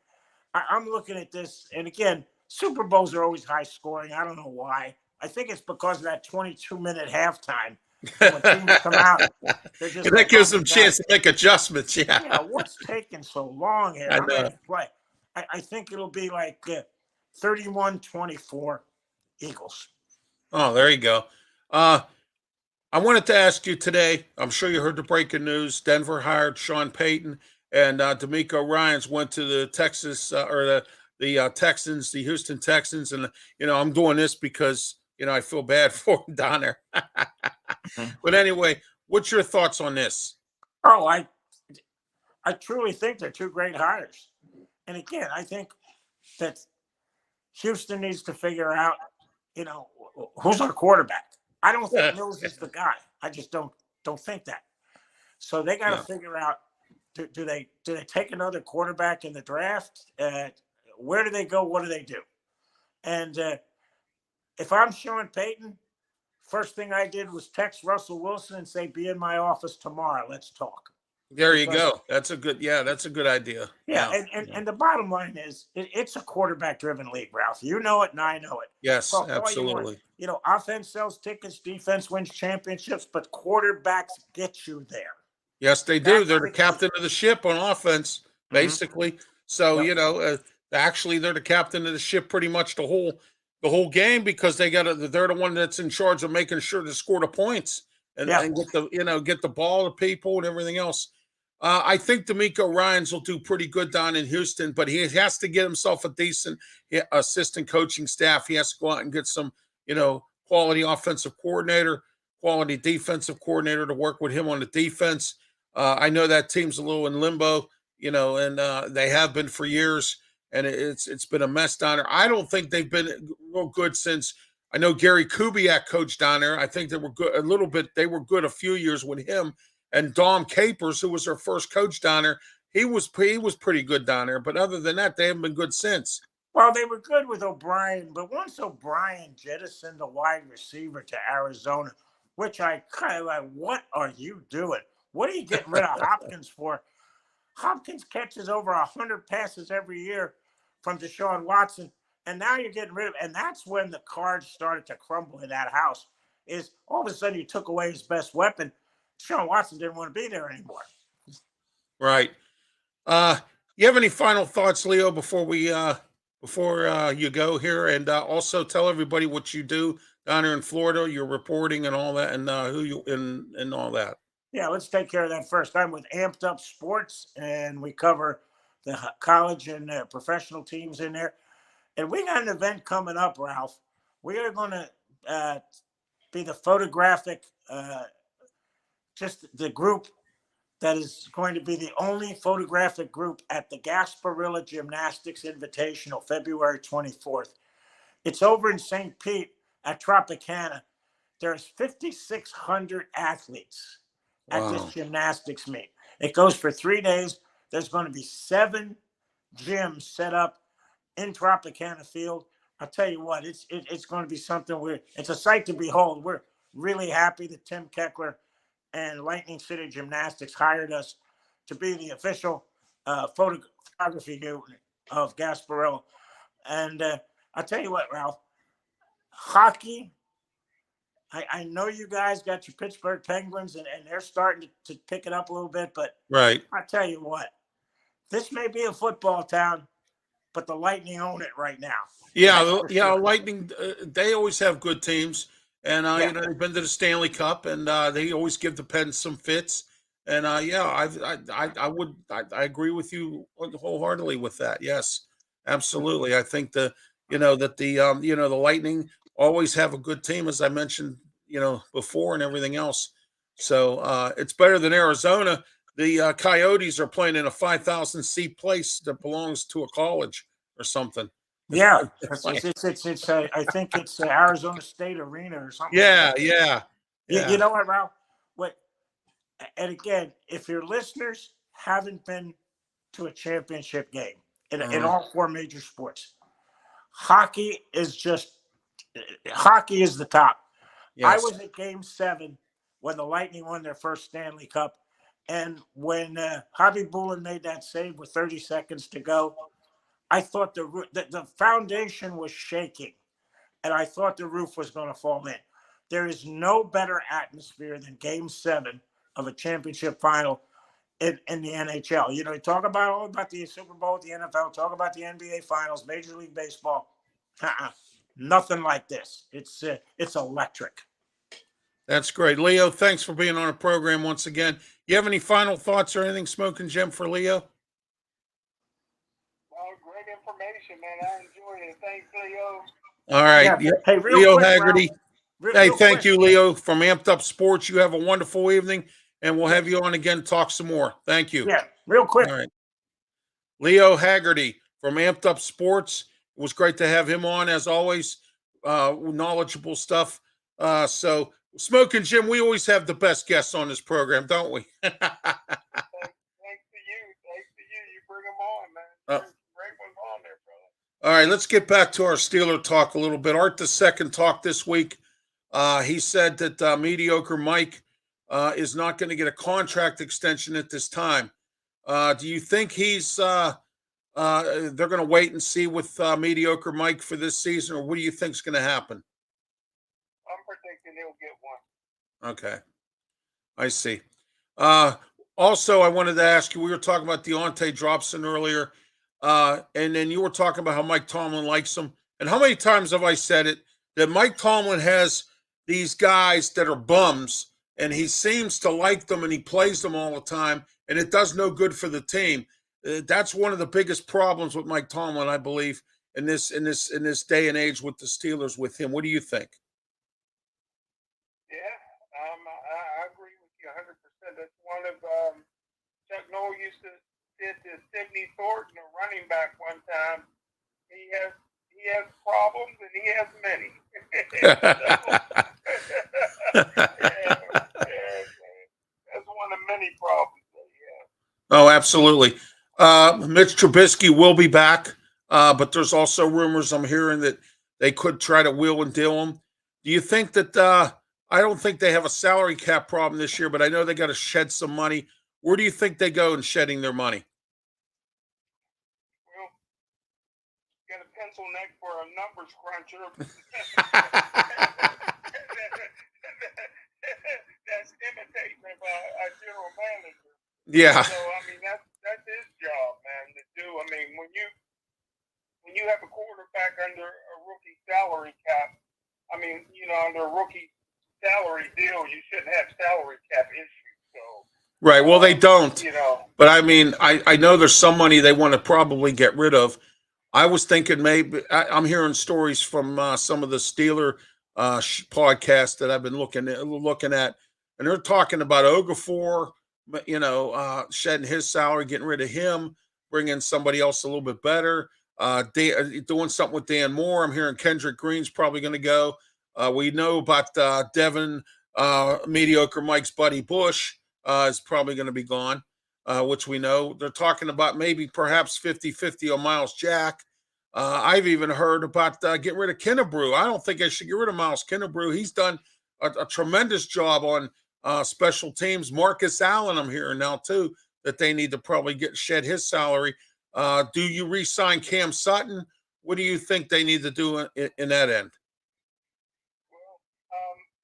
I'm looking at this, and again, Super Bowls are always high scoring. I don't know why. I think it's because of that 22-minute halftime. When teams come out, that gives them a chance to make adjustments. Yeah, what's taking so long here? I'm ready to play. I think it'll be like 31-24 Eagles. Oh, there you go. I wanted to ask you today, I'm sure you heard the breaking news. Denver hired Sean Payton, and DeMeco Ryans went to the Texas the Texans, the Houston Texans. And, I'm doing this because, I feel bad for him down there. But anyway, what's your thoughts on this? Oh, I truly think they're two great hires. And again, I think that Houston needs to figure out, who's our quarterback. I don't think Mills is the guy. I just don't think that. So they got to figure out, do they take another quarterback in the draft? Where do they go? What do they do? And if I'm Sean Payton, first thing I did was text Russell Wilson and say, be in my office tomorrow. Let's talk. There you go. That's a good idea. Yeah. And the bottom line is it's a quarterback driven league, Ralph. You know it and I know it. Yes, So absolutely. Offense sells tickets, defense wins championships, but quarterbacks get you there. Yes, they do. They're the captain of the ship on offense, basically. So, actually they're the captain of the ship pretty much the whole game, because they're the one that's in charge of making sure to score the points and get the ball to people and everything else. I think D'Amico Ryans will do pretty good down in Houston, but he has to get himself a decent assistant coaching staff. He has to go out and get some, quality offensive coordinator, quality defensive coordinator to work with him on the defense. I know that team's a little in limbo, and they have been for years, and it's been a mess down there. I don't think they've been real good since. I know Gary Kubiak coached down there. I think they were good a little bit. They were good a few years with him. And Dom Capers, who was their first coach down there, he was pretty good down there. But other than that, they haven't been good since. Well, they were good with O'Brien, but once O'Brien jettisoned the wide receiver to Arizona, which I kind of like, what are you doing? What are you getting rid of Hopkins for? Hopkins catches over 100 passes every year from Deshaun Watson, and now you're getting rid of, and that's when the cards started to crumble in that house, is all of a sudden you took away his best weapon. Deshaun Watson didn't want to be there anymore. Right. You have any final thoughts, Leo, before you go here? And also tell everybody what you do down here in Florida, your reporting and all that, and who you and all that. Yeah, let's take care of that first. I'm with Amped Up Sports, and we cover the college and professional teams in there. And we got an event coming up, Ralph. We are going to be the photographic, just the group that is going to be the only photographic group at the Gasparilla Gymnastics Invitational, February 24th. It's over in St. Pete at Tropicana. There's 5,600 athletes at this gymnastics meet. It goes for 3 days. There's going to be 7 gyms set up in Tropicana Field. I'll tell you what, it's going to be something it's a sight to behold. We're really happy that Tim Keckler and Lightning City Gymnastics hired us to be the official photography unit of Gasparilla. And I'll tell you what, Ralph, hockey, I know you guys got your Pittsburgh Penguins, and they're starting to pick it up a little bit, but right. I tell you what, this may be a football town, but the Lightning own it right now. Yeah, sure. Lightning, they always have good teams, and they've been to the Stanley Cup, and they always give the Pens some fits. And I agree with you wholeheartedly with that. Yes, absolutely. I think the Lightning always have a good team, as I mentioned, before, and everything else. So it's better than Arizona. The Coyotes are playing in a 5,000 seat place that belongs to a college or something. Yeah, it's I think it's Arizona State Arena or something. Yeah, like yeah. You know what, Ralph? And again, if your listeners haven't been to a championship game in all 4 major sports, hockey is the top. Yes. I was at Game 7 when the Lightning won their first Stanley Cup, and when Hobby Bullen made that save with 30 seconds to go, I thought the foundation was shaking, and I thought the roof was going to fall in. There is no better atmosphere than Game 7 of a championship final in the NHL. You talk all about the Super Bowl with the NFL, talk about the NBA Finals, Major League Baseball. Nothing like this. It's electric. That's great. Leo, thanks for being on the program once again. You have any final thoughts or anything, Smokin' Jim, for Leo? Great information, man. I enjoyed it. Thanks, Leo. All right. Yeah. Hey, Leo quick, Hagerty. Real Thank quick. you, Leo, from Amped Up Sports. You have a wonderful evening, and we'll have you on again to talk some more. Thank you. Yeah, real quick. All right. Leo Hagerty from Amped Up Sports. was great to have him on, as always. Knowledgeable stuff. So, Smokin' Jim, we always have the best guests on this program, don't we? Thanks to you. Thanks to you. You bring them on, man. Great ones on there, brother. All right, let's get back to our Steeler talk a little bit. Art the second talk this week. He said that Mediocre Mike is not going to get a contract extension at this time. Do you think they're going to wait and see with Mediocre Mike for this season, or what do you think is going to happen? I'm predicting he'll get one. Okay, I see. Also, I wanted to ask you, we were talking about Deontay Dropson earlier, and then you were talking about how Mike Tomlin likes him. And how many times have I said it, that Mike Tomlin has these guys that are bums, and he seems to like them, and he plays them all the time, and it does no good for the team. That's one of the biggest problems with Mike Tomlin, I believe, in this day and age with the Steelers with him. What do you think? Yeah, I agree with you 100%. That's one of Chuck Noll used to say to Sidney Thornton, a running back, one time. He has problems, and he has many. That's one of many problems that he has. Oh, absolutely. Mitch Trubisky will be back, but there's also rumors I'm hearing that they could try to wheel and deal him. Do you think that I don't think they have a salary cap problem this year, but I know they got to shed some money. Where do you think they go in shedding their money? Well, got a pencil neck for a numbers cruncher. That's imitating of a general manager. Yeah. So I mean that's his job, man, to do. I mean when you have a quarterback under a rookie salary cap, I mean under a rookie salary deal, you shouldn't have salary cap issues. So right. Well, they don't. But I mean, I know there's some money they want to probably get rid of. I was thinking maybe I'm hearing stories from some of the Steeler podcasts that I've been looking at, and they're talking about Okafor, shedding his salary, getting rid of him, bringing somebody else a little bit better, doing something with Dan Moore. I'm hearing Kendrick Green's probably going to go. We know about Devin, Mediocre Mike's buddy Bush is probably going to be gone. Which we know. They're talking about maybe perhaps 50-50 on Miles Jack. I've even heard about getting rid of Kennebrew. I don't think I should get rid of Miles Kennebrew. He's done a tremendous job on special teams. Marcus Allen, I'm hearing now too, that they need to probably shed his salary. Do you re-sign Cam Sutton? What do you think they need to do in that end? Well,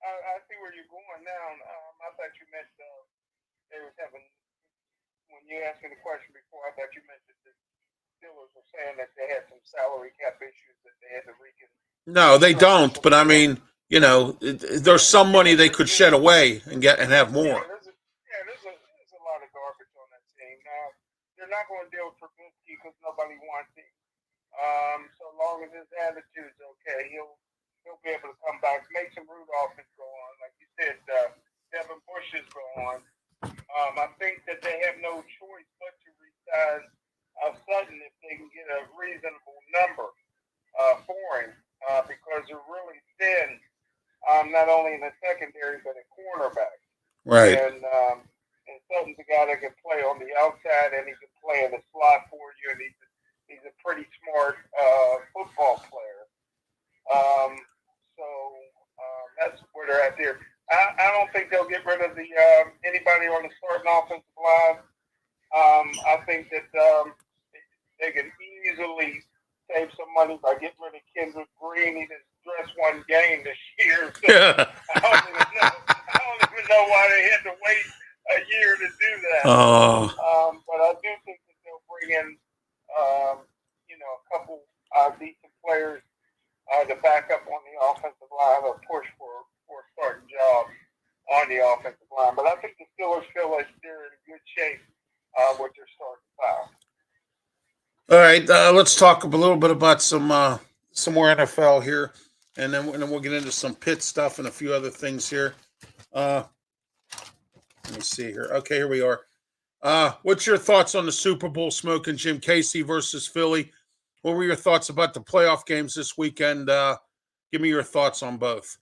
I see where you're going now. I thought you meant they was having. When you asked me the question before, I thought you mentioned the Steelers were saying that they had some salary cap issues that they had to reconsider. No, they don't. But I mean, there's some money they could shed away and have more. Yeah, there's a lot of garbage on that team. Now they're not going to deal with Trubisky because nobody wants him. So long as his attitude's okay, he'll be able to come back. Mason Rudolph is gone, like you said. Devin Bush is gone. I think that they have no choice but to resign Sutton if they can get a reasonable number for him because they're really thin, not only in the secondary but at cornerback. Right. And Sutton's a guy that can play on the outside and he can play in the slot for you, and he's a pretty smart football player. So that's where they're at there. I don't think they'll get rid of anybody on the starting offensive line. I think that they can easily save some money by getting rid of Kendrick Green. He didn't dress one game this year. So I don't even know why they had to wait a year to do that. But I do think that they'll bring in, a couple decent players to back up on the offensive line or push for a starting job on the offensive line. But I think the Steelers feel like they're in good shape with their starting power. All right, let's talk a little bit about some more NFL here, and then we'll get into some Pitt stuff and a few other things here. Let me see here. Okay, here we are. What's your thoughts on the Super Bowl, Smokin' Jim? Casey versus Philly. What were your thoughts about the playoff games this weekend? Give me your thoughts on both.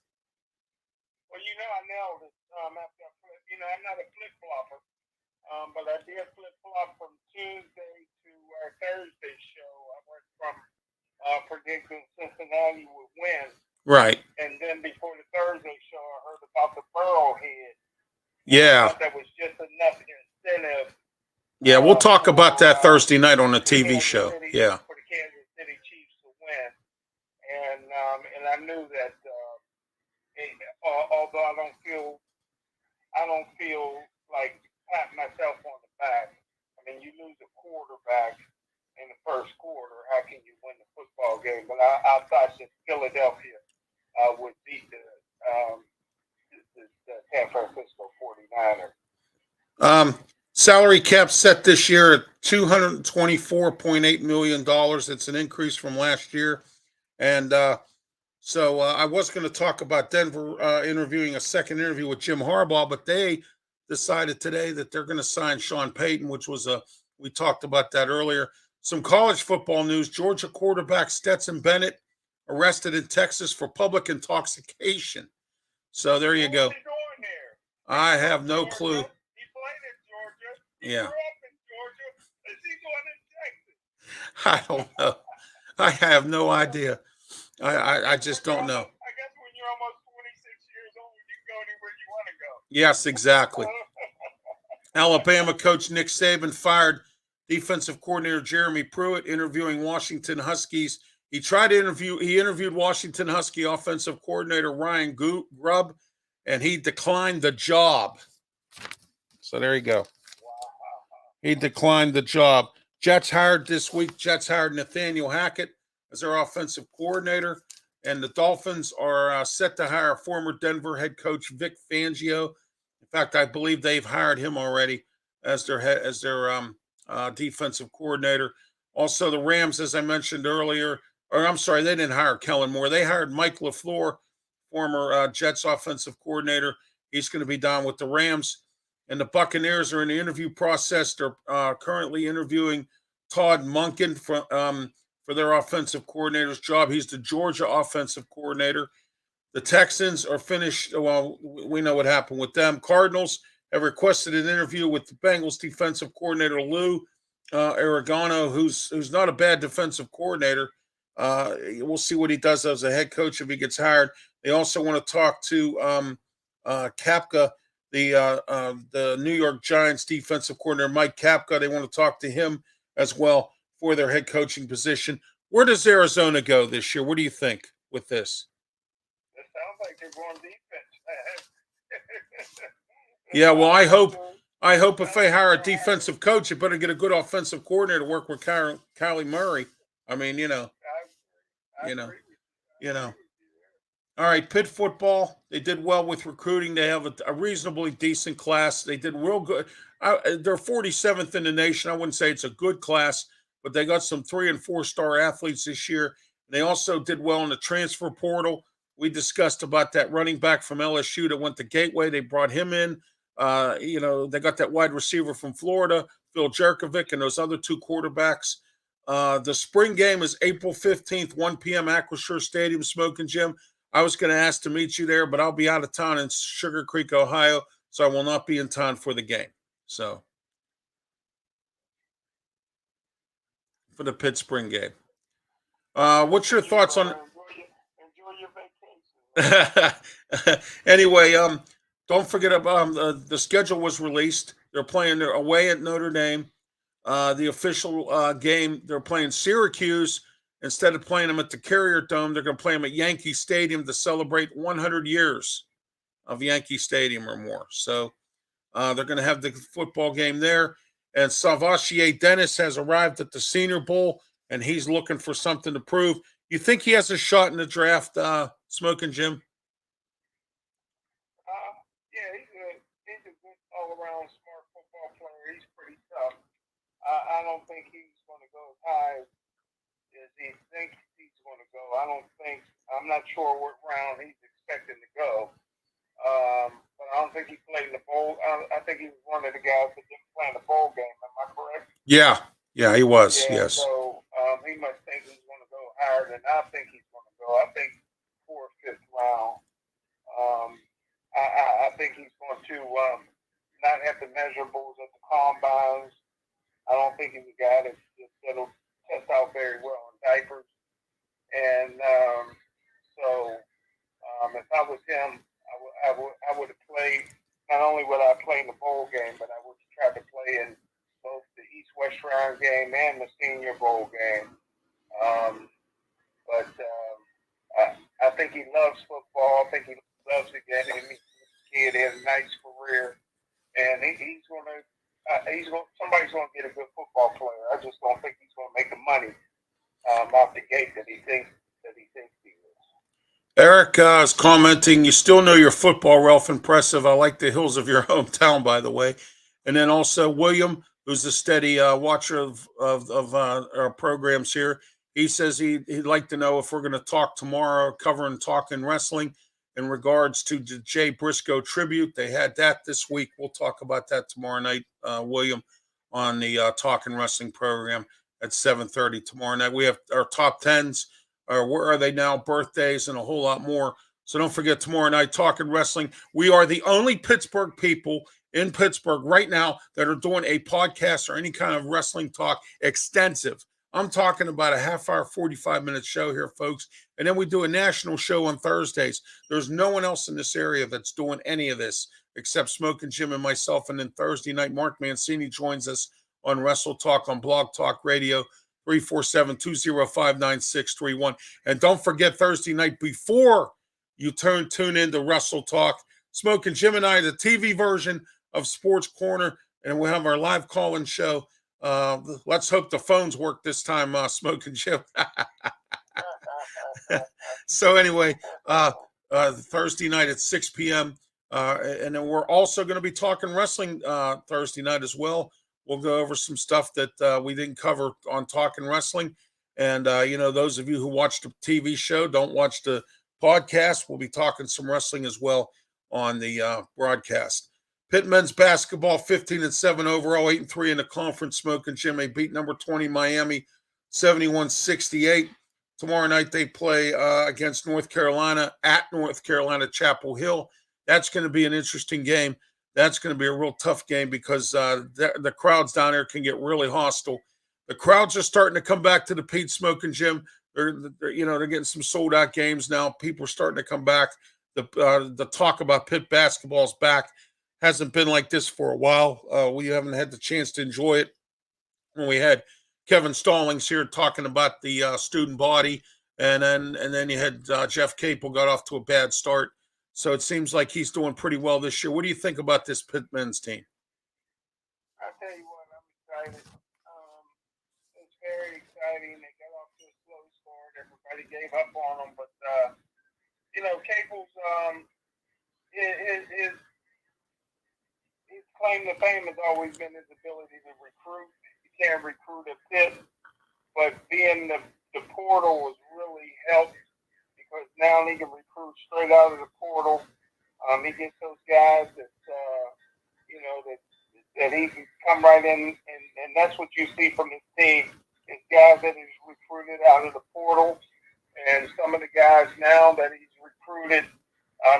Well, I nailed it. After I'm not a flip flopper, but I did flip flop from Tuesday to our Thursday show. I went from predicting Cincinnati would win, Right. and then before the Thursday show, I heard about the Burrowhead. Yeah. I thought that was just enough incentive. Yeah, we'll talk about that Thursday night on the TV show. Yeah. For the Kansas City Chiefs to win, and I knew that. Although I don't feel like patting myself on the back. I mean, you lose a quarterback in the first quarter. How can you win the football game? But I thought that Philadelphia would beat the San Francisco 49ers. Salary cap set this year at $224.8 million. It's an increase from last year. And so I was going to talk about Denver interviewing a second interview with Jim Harbaugh, but they decided today that they're going to sign Sean Payton, which was we talked about that earlier. Some college football news. Georgia quarterback Stetson Bennett arrested in Texas for public intoxication. So there you go. I have no clue. He played in Georgia. He Yeah. grew up in Georgia. Is he going in Texas? I don't know. I have no idea. I just don't know. I guess when you're almost 26 years old, you can go anywhere you want to go. Yes, exactly. Alabama coach Nick Saban fired defensive coordinator Jeremy Pruitt, interviewing Washington Huskies. He interviewed Washington Husky offensive coordinator Ryan Grubb, and he declined the job. So there you go. He declined the job. Jets hired this week. Jets hired Nathaniel Hackett as their offensive coordinator, and the Dolphins are set to hire former Denver head coach Vic Fangio. In fact, I believe they've hired him already as their defensive coordinator. Also, the Rams, as I mentioned earlier, or I'm sorry, they didn't hire Kellen Moore. They hired Mike LaFleur, former Jets offensive coordinator. He's going to be down with the Rams. And the Buccaneers are in the interview process. They're currently interviewing Todd Monken for their offensive coordinator's job. He's the Georgia offensive coordinator. The Texans are finished. Well, we know what happened with them. Cardinals have requested an interview with the Bengals defensive coordinator Lou Aragano, who's not a bad defensive coordinator. We'll see what he does as a head coach if he gets hired. They also want to talk to Kapka, the New York Giants defensive coordinator Mike Kapka. They want to talk to him as well for their head coaching position. Where does Arizona go this year? What do you think with this? It sounds like they're going defense. Yeah, well, I hope if they hire a defensive coach, you better get a good offensive coordinator to work with Kylie Murray. I mean, you know. All right, Pitt football, they did well with recruiting. They have a reasonably decent class. They did real good. They're 47th in the nation. I wouldn't say it's a good class, but they got some 3- and 4-star athletes this year. They also did well in the transfer portal. We discussed about that running back from LSU that went to Gateway. They brought him in. They got that wide receiver from Florida, Phil Jerkovic, and those other 2 quarterbacks. The spring game is April 15th, 1 p.m. Acrisure Stadium, Smokin' Jim. I was going to ask to meet you there, but I'll be out of town in Sugar Creek, Ohio, so I will not be in town for the game. So, for the Pitt spring game. What's your thoughts on? Enjoy your vacation. Anyway, don't forget about the schedule was released. They're playing away at Notre Dame. The official game, they're playing Syracuse. Instead of playing them at the Carrier Dome, they're going to play them at Yankee Stadium to celebrate 100 years of Yankee Stadium or more. So they're going to have the football game there. And Savasier Dennis has arrived at the Senior Bowl, and he's looking for something to prove. You think he has a shot in the draft, Smokin' Jim? Yeah, he's a good all-around smart football player. He's pretty tough. I don't think he's going to go as high as he thinks he's going to go. I'm not sure what round he's expecting to go. But I don't think he played in the bowl. I think he was one of the guys that didn't play in the bowl game. Am I correct? Yeah, he was. Yes. So He must think he's going to go higher than I think he's going to go. I think fourth, fifth round. I think he's going to not have the measurables at the combines. I don't think he's a guy that'll test out very well in diapers. And if I was him, I would have played. Not only would I play in the bowl game, but I would have tried to play in both the East-West Shrine game and the Senior Bowl game. I think he loves football. I think he loves the game. He's a kid. He has a nice career, and somebody's going to get a good football player. I just don't think he's going to make the money out the gate that he thinks he is. Eric is commenting, you still know your football, Ralph. Impressive. I like the hills of your hometown, by the way. And then also William, who's a steady watcher of our programs here. He says he'd like to know if we're going to talk tomorrow, covering Talking Wrestling in regards to the Jay Briscoe tribute. They had that this week. We'll talk about that tomorrow night, William, on the Talking Wrestling program at 7:30 tomorrow night. We have our top 10s. Where are they now? Birthdays and a whole lot more. So don't forget tomorrow night, Talking Wrestling. We are the only Pittsburgh people in Pittsburgh right now that are doing a podcast or any kind of wrestling talk extensive. I'm talking about a half-hour, 45-minute show here, folks. And then we do a national show on Thursdays. There's no one else in this area that's doing any of this except Smokin' Jim and myself. And then Thursday night, Mark Mancini joins us on Wrestle Talk on Blog Talk Radio. 347-205-9631. And don't forget Thursday night before you tune in to Wrestle Talk, Smokin' Jim and I, the TV version of Sports Corner, and we'll have our live call-in show. Let's hope the phones work this time, Smokin' Jim. So anyway, Thursday night at 6 p.m. And then we're also going to be talking wrestling Thursday night as well. We'll go over some stuff that we didn't cover on Talking Wrestling. And, those of you who watch the TV show, don't watch the podcast. We'll be talking some wrestling as well on the broadcast. Pitt men's basketball, 15-7 overall, 8-3 in the conference. Smokin' Jim, they beat number 20 Miami, 71-68. Tomorrow night they play against North Carolina at North Carolina Chapel Hill. That's going to be an interesting game. That's going to be a real tough game because the crowds down there can get really hostile. The crowds are starting to come back to the Pete Smokin' Gym. They're getting some sold out games now. People are starting to come back. The talk about Pitt basketball's back. Hasn't been like this for a while. We haven't had the chance to enjoy it. When we had Kevin Stallings here talking about the student body, and then you had Jeff Capel got off to a bad start. So it seems like he's doing pretty well this year. What do you think about this Pitt men's team? I tell you what, I'm excited. It's very exciting. They got off to a slow start. Everybody gave up on them, but Capel's his claim to fame has always been his ability to recruit. He can't recruit at Pitt, but being the portal was really helped. Because now he can recruit straight out of the portal. He gets those guys that he can come right in, and that's what you see from his team. Is guys that he's recruited out of the portal, and some of the guys now that he's recruited,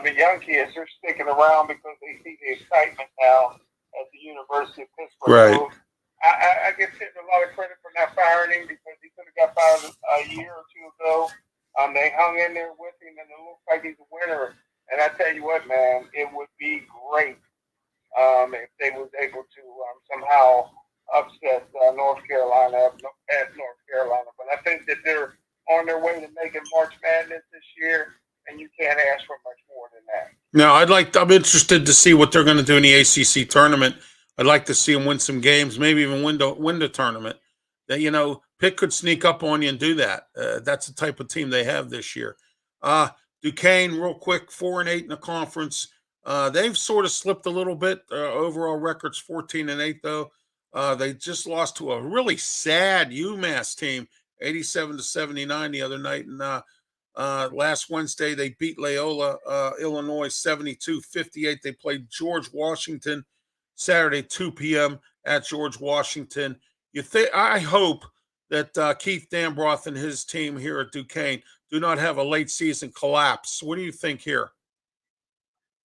the young kids, they're sticking around because they see the excitement now at the University of Pittsburgh. Right. So I give Pitt a lot of credit for not firing him because he could have got fired a year or two ago. They hung in there with him, and it looks like he's a winner. And I tell you what, man, it would be great if they was able to somehow upset North Carolina at North Carolina. But I think that they're on their way to making March Madness this year, and you can't ask for much more than that. No, I'm interested to see what they're going to do in the ACC tournament. I'd like to see them win some games, maybe even win the tournament. That Pitt could sneak up on you and do that. That's the type of team they have this year. Duquesne, real quick, 4-8 in the conference. They've sort of slipped a little bit. Overall records 14-8 though. They just lost to a really sad UMass team, 87-79 the other night. And last Wednesday they beat Loyola, Illinois, 72-58. They played George Washington Saturday, 2 p.m. at George Washington. I hope that Keith Dambroth and his team here at Duquesne do not have a late season collapse. What do you think here?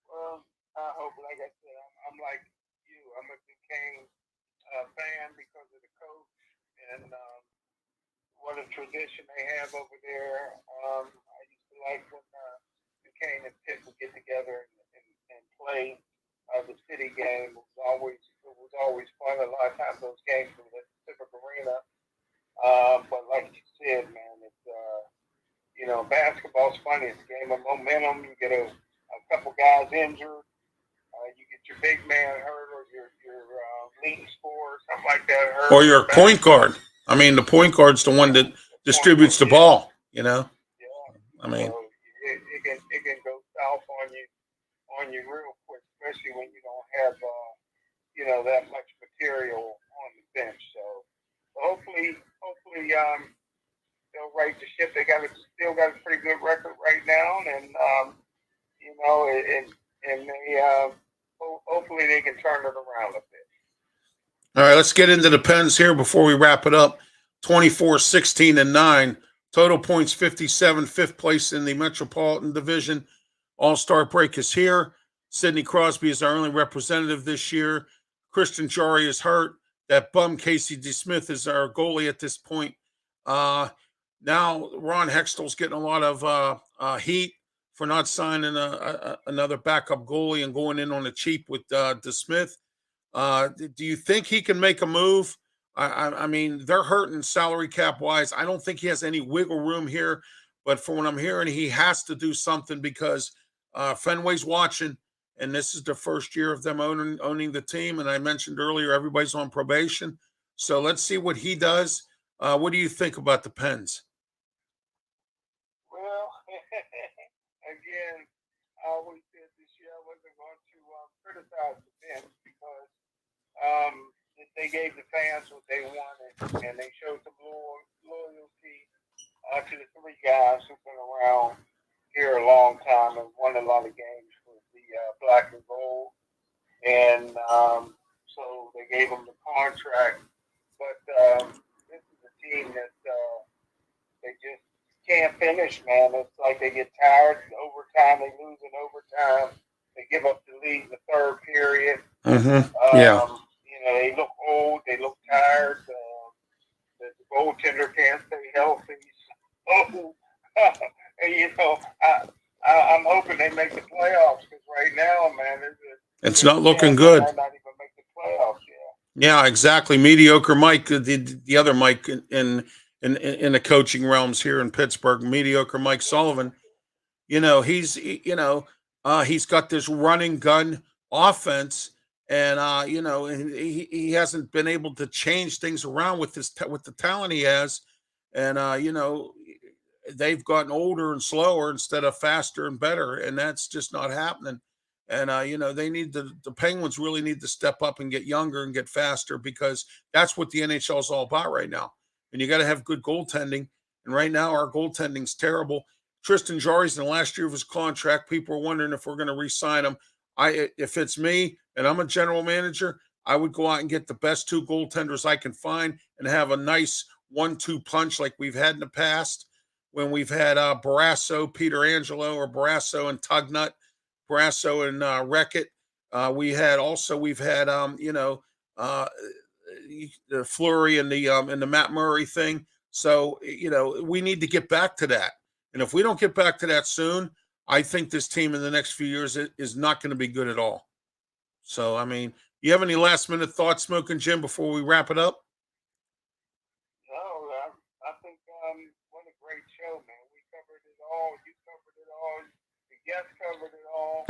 Well, I hope, like I said, I'm like you. I'm a Duquesne fan because of the coach and what a tradition they have over there. I used to like when Duquesne and Pitt would get together and play the city game. It was always fun. A lot of times those games were at the Civic Arena. But like you said, man, it's basketball's funny. It's a game of momentum. You get a couple guys injured. You get your big man hurt, or your leading scorer, something like that hurt. Or your point guard. I mean, the point guard's the one that distributes the ball. You know. Yeah. I mean, so it can go south on you real quick, especially when you don't have that much material on the bench. So hopefully they'll right the ship. They still got a pretty good record right now, and hopefully they can turn it around a bit. all right, let's get into the Pens here before we wrap it up. 24, 16, and 9. Total points 57, fifth place in the Metropolitan Division. All-Star break is here. Sidney Crosby is our only representative this year. Christian Jari is hurt. That bum Casey D. Smith is our goalie at this point. Now Ron Hextall's getting a lot of heat for not signing another backup goalie and going in on the cheap with D. Smith. Do you think he can make a move? I mean, they're hurting salary cap wise. I don't think he has any wiggle room here, but from what I'm hearing, he has to do something because Fenway's watching, and this is the first year of them owning the team. And I mentioned earlier, everybody's on probation. So let's see what he does. What do you think about the Pens? Well, again, I always said this year I wasn't going to criticize the Pens because they gave the fans what they wanted, and they showed some loyalty to the three guys who've been around here a long time and won a lot of games with the black and gold. And so they gave them the contract. But this is a team that they just can't finish, man. It's like they get tired in overtime. They lose in overtime. They give up the lead in the third period. Yeah. They look old. They look tired. The goaltender can't stay healthy. So, I'm hoping they make the playoffs because right now, man, it's not looking good. Might not even make the playoffs yet. Yeah, exactly. Mediocre Mike, the other Mike in the coaching realms here in Pittsburgh, mediocre Mike Sullivan. He's got this running gun offense. And he hasn't been able to change things around with the talent he has, and they've gotten older and slower instead of faster and better, and that's just not happening. And they need the Penguins really need to step up and get younger and get faster because that's what the NHL is all about right now. And you got to have good goaltending. And right now our goaltending's terrible. Tristan Jarry's in the last year of his contract. People are wondering if we're going to re-sign him. If it's me and I'm a general manager, I would go out and get the best two goaltenders I can find and have a nice 1-2 punch like we've had in the past when we've had Barrasso, Peter Angelo, or Barrasso and Tugnut, Barrasso and Reckitt. We've had the Fleury and the Matt Murray thing. So we need to get back to that. And if we don't get back to that soon, I think this team in the next few years is not going to be good at all. So, I mean, you have any last-minute thoughts, Smokin' Jim, before we wrap it up? No, I think what a great show, man. We covered it all. You covered it all. The guests covered it all.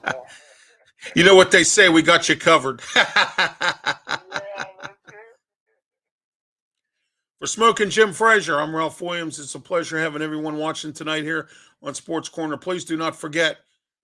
Awesome, You know what they say, we got you covered. For Smokin' Jim Frazier, I'm Ralph Williams. It's a pleasure having everyone watching tonight here on Sports Corner. Please do not forget,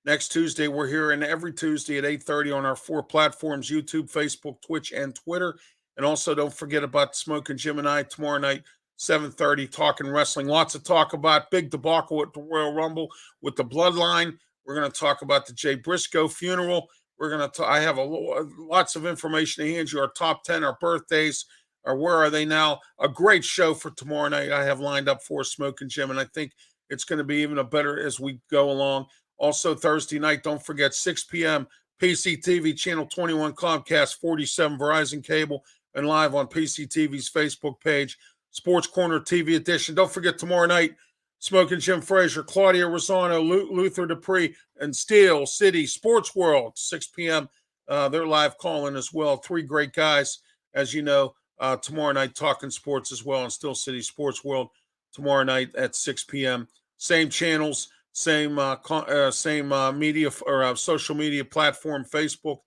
next Tuesday, we're here, and every Tuesday at 8:30 on our 4 platforms, YouTube, Facebook, Twitch, and Twitter. And also don't forget about Smokin' Jim and I tomorrow night, 7:30, talking wrestling. Lots to talk about. Big debacle at the Royal Rumble with the Bloodline. We're going to talk about the Jay Briscoe funeral. I have lots of information to hand you, our top 10, our birthdays, or Where Are They Now? A great show for tomorrow night I have lined up for Smokin' Jim, and I think it's going to be even a better as we go along. Also, Thursday night, don't forget, 6 p.m., PCTV, Channel 21, Comcast, 47, Verizon Cable, and live on PCTV's Facebook page, Sports Corner TV edition. Don't forget, tomorrow night, Smokin' Jim Frazier, Claudia Rosano, Luther Dupree, and Steel City Sports World, 6 p.m. They're live calling as well. 3 great guys, as you know, tomorrow night talking sports as well on Steel City Sports World tomorrow night at 6 p.m. Same channels, same media or social media platform, Facebook,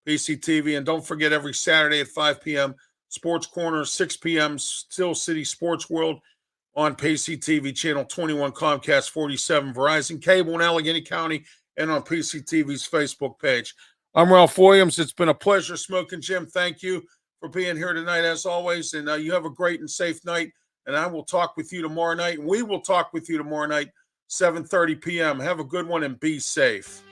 PCTV. And don't forget, every Saturday at 5 p.m., Sports Corner, 6 p.m., Steel City Sports World on PCTV, Channel 21, Comcast 47, Verizon Cable in Allegheny County, and on PCTV's Facebook page. I'm Ralph Williams. It's been a pleasure, Smokin' Jim. Thank you for being here tonight, as always. And you have a great and safe night. And I will talk with you tomorrow night. And we will talk with you tomorrow night, 7:30 p.m. Have a good one and be safe.